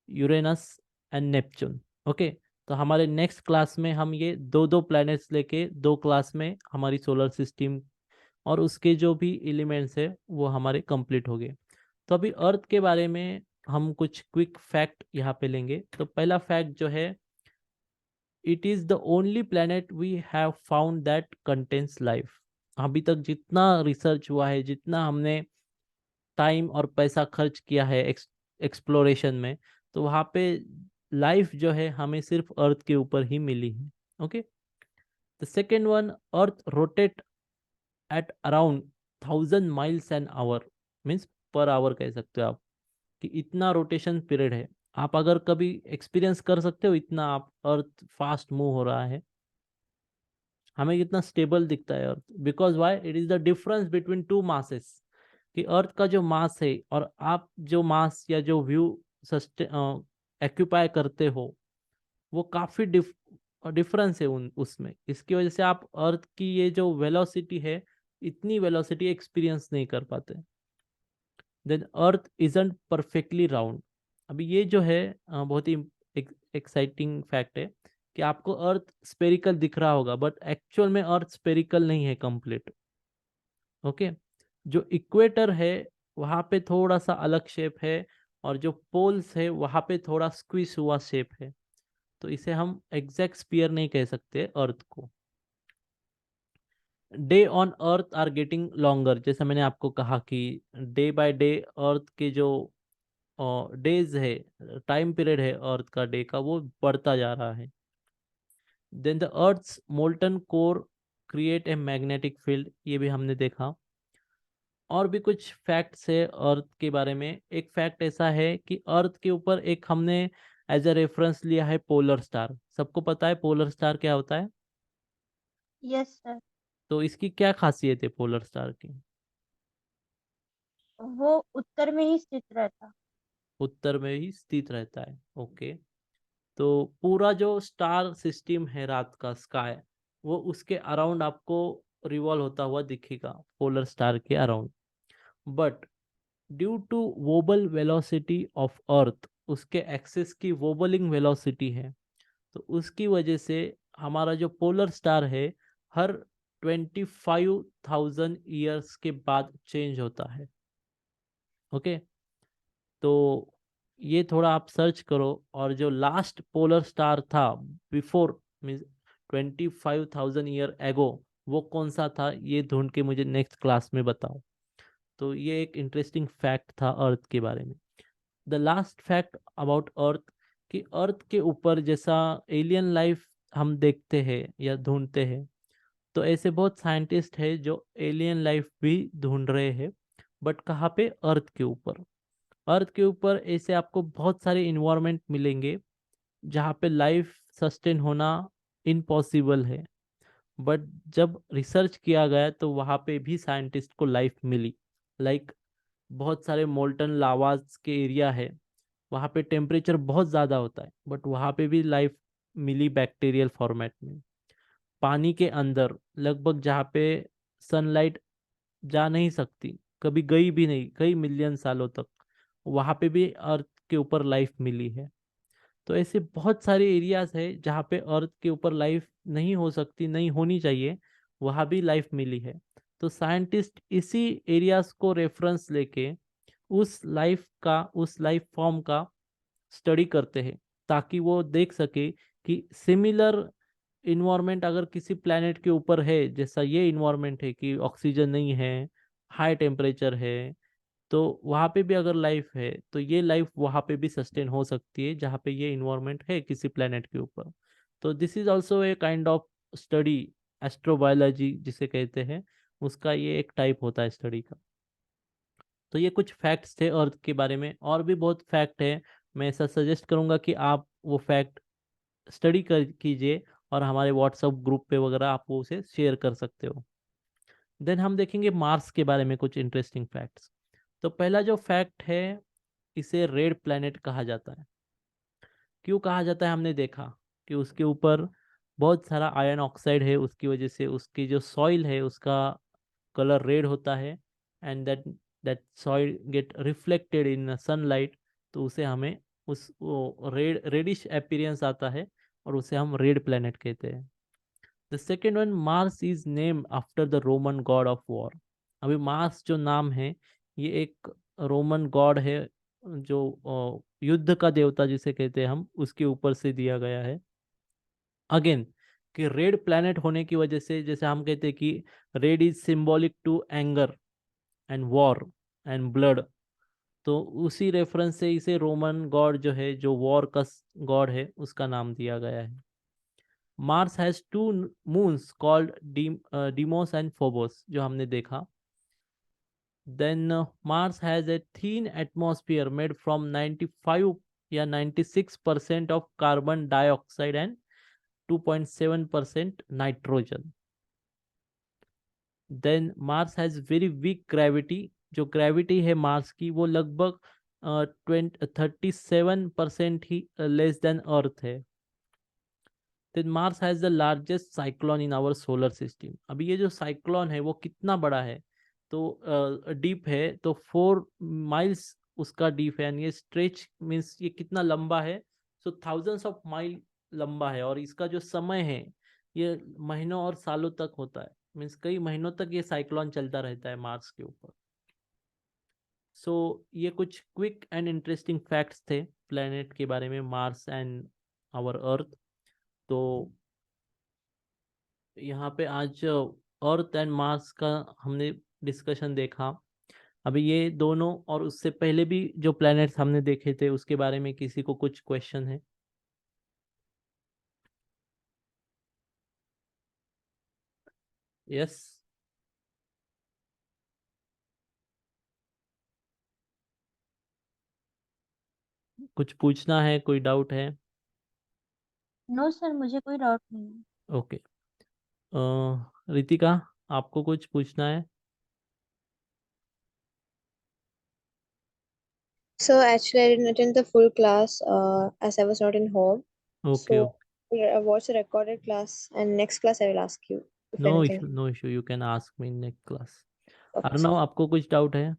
Uranus and Neptune. Okay, तो हमारे नेक्स्ट क्लास में हम ये दो दो प्लैनेट्स लेके दो क्लास में हमारी सोलर सिस्टम और उसके जो भी एलिमेंट्स है वो हमारे कंप्लीट हो गए। तो अभी अर्थ के बारे में हम कुछ क्विक फैक्ट यहाँ पे लेंगे। तो पहला फैक्ट जो है, it is the only planet we have found that contains life. अभी तक जितना रिसर्च हुआ है, जितना हमने टाइम और पैसा खर्च किया है एक्सप्लोरेशन में, तो वहाँ पे लाइफ जो है हमें सिर्फ अर्थ के ऊपर ही मिली है। Okay, the second one, earth rotate at around 1000 miles an hour, means per hour कह सकते हो आप, कि इतना रोटेशन पीरियड है। आप अगर कभी एक्सपीरियंस कर सकते हो इतना आप अर्थ फास्ट मूव हो रहा है। हमें कितना स्टेबल दिखता है Earth, because why, it is the difference between two masses, कि अर्थ का जो मास है और आप जो मास या जो व्यू एक्यूपाई करते हो, वो काफी डिफरेंस है उसमें। इसकी वजह से आप अर्थ की ये जो वेलोसिटी है, इतनी वेलोसिटी एक्सपीरियंस नहीं कर पाते। Then earth isn't perfectly round. अभी ये जो है बहुत ही एक्साइटिंग फैक्ट है कि आपको अर्थ स्पेरिकल दिख रहा होगा, बट एक्चुअल में अर्थ स्पेरिकल नहीं है कंप्लीट। ओके, जो इक्वेटर है वहाँ पे थोड़ा सा अलग शेप है, और जो पोल्स है वहाँ पे थोड़ा स्क्वीज हुआ शेप है। तो इसे हम एग्जैक्ट स्पीयर नहीं कह सकते अर्थ को। Day on earth are getting longer, जैसा मैंने आपको कहा कि डे बाय डे अर्थ के जो डेज है, टाइम पीरियड है अर्थ का डे का, वो बढ़ता जा रहा है। Then the earth's molten core create a magnetic field, ये भी हमने देखा। और भी कुछ फैक्ट्स है अर्थ के बारे में। एक फैक्ट ऐसा है कि अर्थ के ऊपर एक हमने एज अ रेफरेंस लिया है पोलर स्टार। सबको पता है पोलर स्टार क्या होता है? Yes sir. तो इसकी क्या खासियत है पोलर स्टार की? वो उत्तर में ही स्थित रहता। उत्तर में ही स्थित रहता है। ओके, तो पूरा जो स्टार सिस्टम है रात का स्काई, वो उसके अराउंड आपको रिवॉल्व होता हुआ दिखेगा, पोलर स्टार के around. But due to wobble velocity of earth, उसके एक्सिस की वोबलिंग वेलोसिटी है, तो उसकी वजह से हमारा जो पोलर स्टार है हर 25,000 ईयर्स के बाद चेंज होता है। ओके, तो ये थोड़ा आप सर्च करो, और जो लास्ट पोलर स्टार था बिफोर मीन्स 25,000 ईयर एगो, वो कौन सा था ये ढूंढ के मुझे नेक्स्ट क्लास में बताओ। तो ये एक इंटरेस्टिंग फैक्ट था अर्थ के बारे में। The last fact about earth, कि अर्थ के ऊपर जैसा एलियन लाइफ हम देखते हैं या ढूंढते हैं, तो ऐसे बहुत साइंटिस्ट हैं जो एलियन लाइफ भी ढूंढ रहे हैं, बट कहाँ पे? अर्थ के ऊपर। अर्थ के ऊपर ऐसे आपको बहुत सारे इन्वायरमेंट मिलेंगे जहाँ पे लाइफ सस्टेन होना इम्पॉसिबल है, बट जब रिसर्च किया गया तो वहाँ पे भी साइंटिस्ट को लाइफ मिली। लाइक बहुत सारे मोल्टन लावास के एरिया है, वहाँ पे टेम्परेचर बहुत ज़्यादा होता है, बट वहाँ पे भी लाइफ मिली बैक्टीरियल फॉर्मेट में। पानी के अंदर लगभग जहाँ पे सनलाइट जा नहीं सकती, कभी गई भी नहीं कई मिलियन सालों तक, वहाँ पे भी अर्थ के ऊपर लाइफ मिली है। तो ऐसे बहुत सारे एरियाज है जहाँ पे अर्थ के ऊपर लाइफ नहीं हो सकती, नहीं होनी चाहिए, वहाँ भी लाइफ मिली है। तो साइंटिस्ट इसी एरियाज को रेफरेंस लेके उस लाइफ फॉर्म का स्टडी करते हैं, ताकि वो देख सके कि सिमिलर इन्वायरमेंट अगर किसी प्लेनेट के ऊपर है, जैसा ये इन्वायरमेंट है कि ऑक्सीजन नहीं है, हाई टेम्परेचर है, तो वहाँ पे भी अगर लाइफ है तो ये लाइफ वहाँ पे भी सस्टेन हो सकती है जहाँ पे ये इन्वायरमेंट है किसी प्लेनेट के ऊपर। तो this is also a kind of study, astrobiology जिसे कहते हैं, उसका ये एक टाइप होता है स्टडी का। तो ये कुछ फैक्ट्स थे अर्थ के बारे में, और भी बहुत फैक्ट है। मैं ऐसा सजेस्ट करूंगा कि आप वो फैक्ट स्टडी कर कीजिए, और हमारे व्हाट्सएप ग्रुप पे वगैरह आप वो उसे शेयर कर सकते हो। देन हम देखेंगे मार्स के बारे में कुछ इंटरेस्टिंग फैक्ट्स। तो पहला जो फैक्ट है, इसे रेड प्लैनेट कहा जाता है। क्यों कहा जाता है? हमने देखा कि उसके ऊपर बहुत सारा आयरन ऑक्साइड है, उसकी वजह से उसकी जो सॉइल है उसका कलर रेड होता है, and that that soil gate reflected in sunlight, तो उसे हमें उस रेडिश अपीयरेंस आता है, और उसे हम रेड प्लैनेट कहते हैं। The second one, Mars is name after the Roman God of war. अभी मार्स जो नाम है, ये एक रोमन गॉड है, जो युद्ध का देवता जिसे कहते हैं हम, उसके ऊपर से दिया गया है। अगेन कि रेड प्लैनेट होने की वजह से, जैसे हम कहते हैं कि red is symbolic to anger and war and blood, तो उसी रेफरेंस से इसे रोमन गॉड जो है, जो वॉर का गॉड है, उसका नाम दिया गया है। Mars has two moons called Deimos and Phobos, जो हमने देखा। Then Mars has a thin atmosphere made from 95 या 96% of carbon dioxide and 2.7% nitrogen. Then Mars has very weak gravity, जो ग्रेविटी है मार्स की वो लगभग 37% ही लेस देन अर्थ है। Then Mars has the largest cyclone in our solar system. अभी ये जो साइक्लोन है वो कितना बड़ा है, तो डीप है, तो 4 माइल्स उसका डीप है, एंड ये स्ट्रेच मीन्स ये कितना लंबा है, सो थाउजेंड्स ऑफ माइल लंबा है, और इसका जो समय है ये महीनों और सालों तक होता है, मीन्स कई महीनों तक ये साइक्लोन चलता रहता है मार्स के ऊपर। सो ये कुछ क्विक एंड इंटरेस्टिंग फैक्ट्स थे प्लेनेट के बारे में, मार्स एंड आवर अर्थ। तो यहाँ पे आज अर्थ एंड मार्स का हमने डिस्कशन देखा। अभी ये दोनों और उससे पहले भी जो प्लैनेट्स हमने देखे थे उसके बारे में किसी को कुछ क्वेश्चन है? यस, कुछ पूछना है, कोई डाउट है? नो सर, मुझे कोई डाउट नहीं है। ओके, रितिका, आपको कुछ पूछना है? So actually, I didn't attend the full class as I was not in home. Okay, So I watched the recorded class, and next class I will ask you if know anything. Issue, no issue, you can ask me in next class. Okay. Arnav, आपको कुछ doubt है?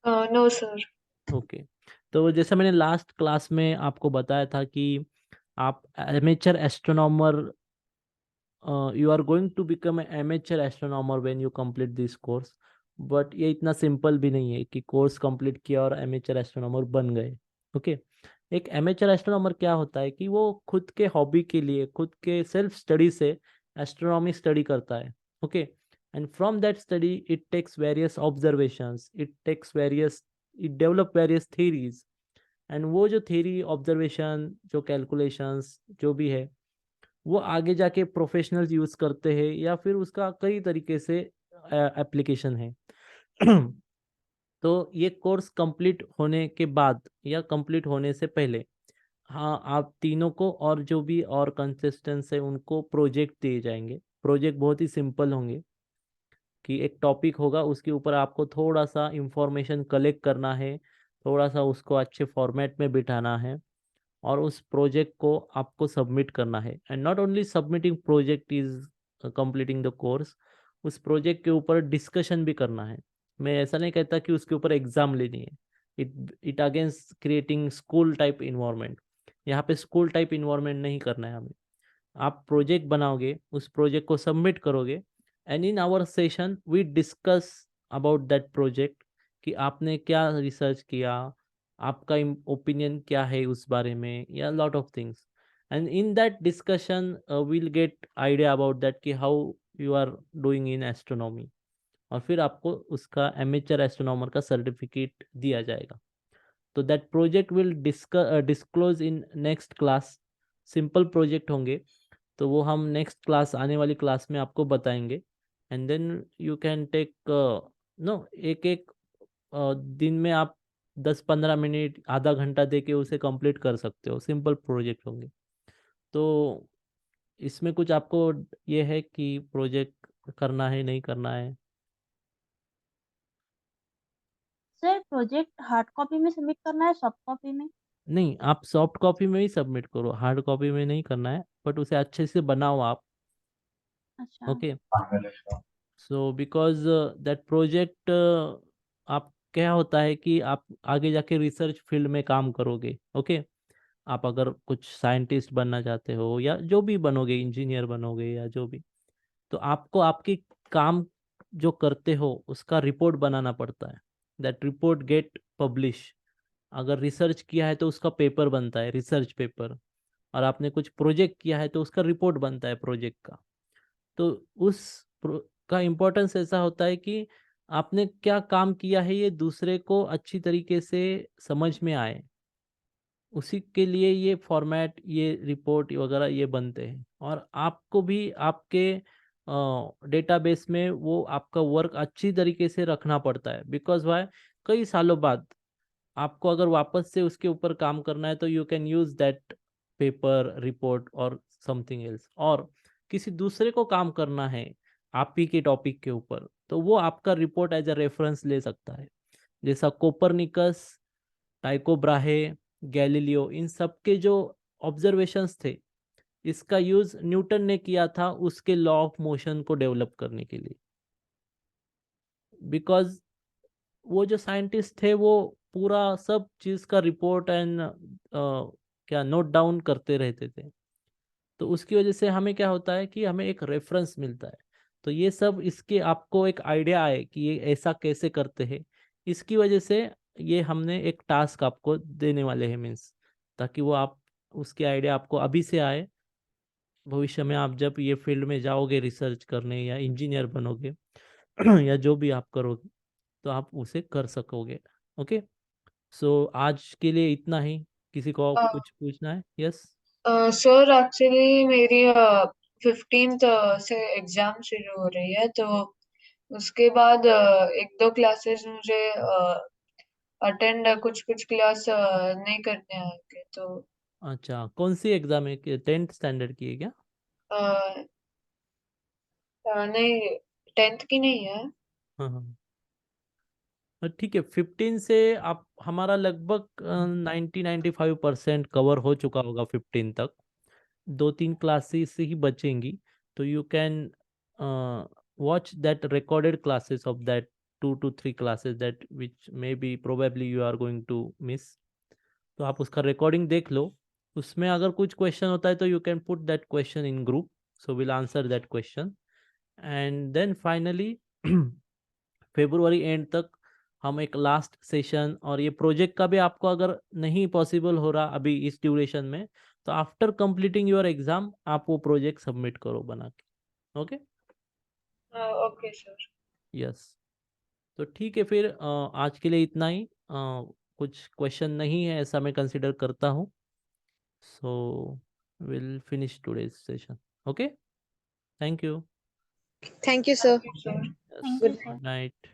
No sir. Okay, तो जैसा मैंने last class में आपको बताया था कि आप amateur astronomer, you are going to become an amateur astronomer when you complete this course, but ये इतना सिंपल भी नहीं है कि कोर्स कंप्लीट किया और एमेचर एस्ट्रोनॉमर बन गए। ओके, एक एमेचर एस्ट्रोनॉमर क्या होता है कि वो खुद के हॉबी के लिए, खुद के सेल्फ स्टडी से एस्ट्रोनॉमी स्टडी करता है। Okay, and from that study it takes various observations, it develop various theories, and वो जो थेरी, ऑब्जर्वेशन, जो कैलकुलेशंस जो भी है, वो आगे जाके प्रोफेशनल्स यूज करते हैं, या फिर उसका कई तरीके से एप्लीकेशन है। तो ये कोर्स कंप्लीट होने के बाद या कंप्लीट होने से पहले, हाँ, आप तीनों को और जो भी और कंटेस्टेंट्स है उनको प्रोजेक्ट दिए जाएंगे। प्रोजेक्ट बहुत ही सिंपल होंगे कि एक टॉपिक होगा, उसके ऊपर आपको थोड़ा सा इंफॉर्मेशन कलेक्ट करना है, थोड़ा सा उसको अच्छे फॉर्मेट में बिठाना है, और उस प्रोजेक्ट को आपको सबमिट करना है। And not only submitting project is completing the course, उस प्रोजेक्ट के ऊपर डिस्कशन भी करना है। मैं ऐसा नहीं कहता कि उसके ऊपर एग्जाम लेनी है, it against creating school type environment. यहाँ पे स्कूल टाइप इन्वायरमेंट नहीं करना है हमें। आप प्रोजेक्ट बनाओगे, उस प्रोजेक्ट को सबमिट करोगे, and in our session we discuss about that project, कि आपने क्या रिसर्च किया, आपका ओपिनियन क्या है उस बारे में, या lot of things. And in that discussion will get idea about that कि how you are doing in astronomy, और फिर आपको उसका एमेचर एस्ट्रोनॉमर का सर्टिफिकेट दिया जाएगा। तो that project will disclose in next class. Simple project होंगे, तो वो हम नेक्स्ट क्लास, आने वाली क्लास में आपको बताएंगे। And then you can take, no, एक एक दिन में आप 10-15 मिनट, आधा घंटा दे के उसे कंप्लीट कर सकते हो। सिंपल प्रोजेक्ट होंगे। तो इसमें कुछ आपको ये है कि प्रोजेक्ट करना है, नहीं करना है? सर, प्रोजेक्ट हार्ड कॉपी में सबमिट करना है, सॉफ्ट कॉपी में? नहीं, आप सॉफ्ट कॉपी में ही सबमिट करो, हार्ड कॉपी में नहीं करना है, बट उसे अच्छे से बनाओ आप। अच्छा। Okay, so because that project, आप क्या होता है कि आप आगे जाके रिसर्च फील्ड में काम करोगे। ओके, आप अगर कुछ साइंटिस्ट बनना चाहते हो, या जो भी बनोगे, इंजीनियर बनोगे या जो भी, तो आपको आपकी काम जो करते हो उसका रिपोर्ट बनाना पड़ता है। That report gate publish. अगर रिसर्च किया है तो उसका पेपर बनता है, रिसर्च पेपर। और आपने कुछ प्रोजेक्ट किया है तो उसका रिपोर्ट बनता है प्रोजेक्ट का। तो का इम्पोर्टेंस ऐसा होता है कि आपने क्या काम किया है ये दूसरे को अच्छी तरीके से समझ में आए, उसी के लिए ये फॉर्मेट, ये रिपोर्ट वगैरह ये बनते हैं। और आपको भी आपके डेटाबेस में वो आपका वर्क अच्छी तरीके से रखना पड़ता है, बिकॉज वाई, कई सालों बाद आपको अगर वापस से उसके ऊपर काम करना है तो you can use that paper report और समथिंग एल्स, और किसी दूसरे को काम करना है आप ही के टॉपिक के ऊपर तो वो आपका रिपोर्ट एज अ रेफरेंस ले सकता है। जैसा कोपरनिकस, टाइको ब्राहे, गैलीलियो, इन सब के जो ऑब्जर्वेशंस थे, इसका यूज न्यूटन ने किया था उसके लॉ ऑफ मोशन को डेवलप करने के लिए। बिकॉज वो जो साइंटिस्ट थे वो पूरा सब चीज का रिपोर्ट एंड क्या नोट डाउन करते रहते थे। तो उसकी वजह से हमें क्या होता है कि हमें एक रेफरेंस मिलता है। तो ये सब इसके आपको एक आइडिया आए कि ये ऐसा कैसे करते हैं, इसकी वजह से ये हमने एक टास्क आपको देने वाले हैं, मीन्स ताकि वो आप उसके आइडिया आपको अभी से आए, भविष्य में आप जब ये फील्ड में जाओगे रिसर्च करने या इंजीनियर बनोगे या जो भी आप करोगे तो आप उसे कर सकोगे। ओके, सो आज के लिए इतना ही। किसी को कुछ पूछना है? यस। सर एक्चुअली मेरी 15th से एग्जाम शुरू हो रही है, तो उसके बाद एक दो क्लासेस मुझे अटेंड, कुछ कुछ क्लास नहीं करने आएंगे, तो अच्छा, कौन सी एग्जाम है? 10th स्टैंडर्ड की है क्या? नहीं, 10th की नहीं है। हाँ हाँ, ठीक है। 15 से आप हमारा लगभग 90-95% कवर हो चुका होगा 15 तक। 2-3 क्लासेस ही बचेंगी, तो you can watch that recorded classes of that 2 to 3 classes that which may be probably you are going to miss. तो आप उसका रिकॉर्डिंग देख लो, उसमें अगर कुछ क्वेश्चन होता है तो you can put that question in group, so will answer that question. And then finally February end तक हम एक लास्ट सेशन, और ये प्रोजेक्ट का भी आपको अगर नहीं पॉसिबल हो रहा अभी इस ड्यूरेशन में, तो आफ्टर कंप्लीटिंग योर एग्जाम आप वो प्रोजेक्ट सबमिट करो बना के। Okay, okay sir. यस। तो ठीक है फिर, आज के लिए इतना ही। कुछ क्वेश्चन नहीं है ऐसा मैं कंसिडर करता हूँ, so will finish today's session. Okay, thank you. Thank you, sir. Sir yes, thank you Good sir. Good night.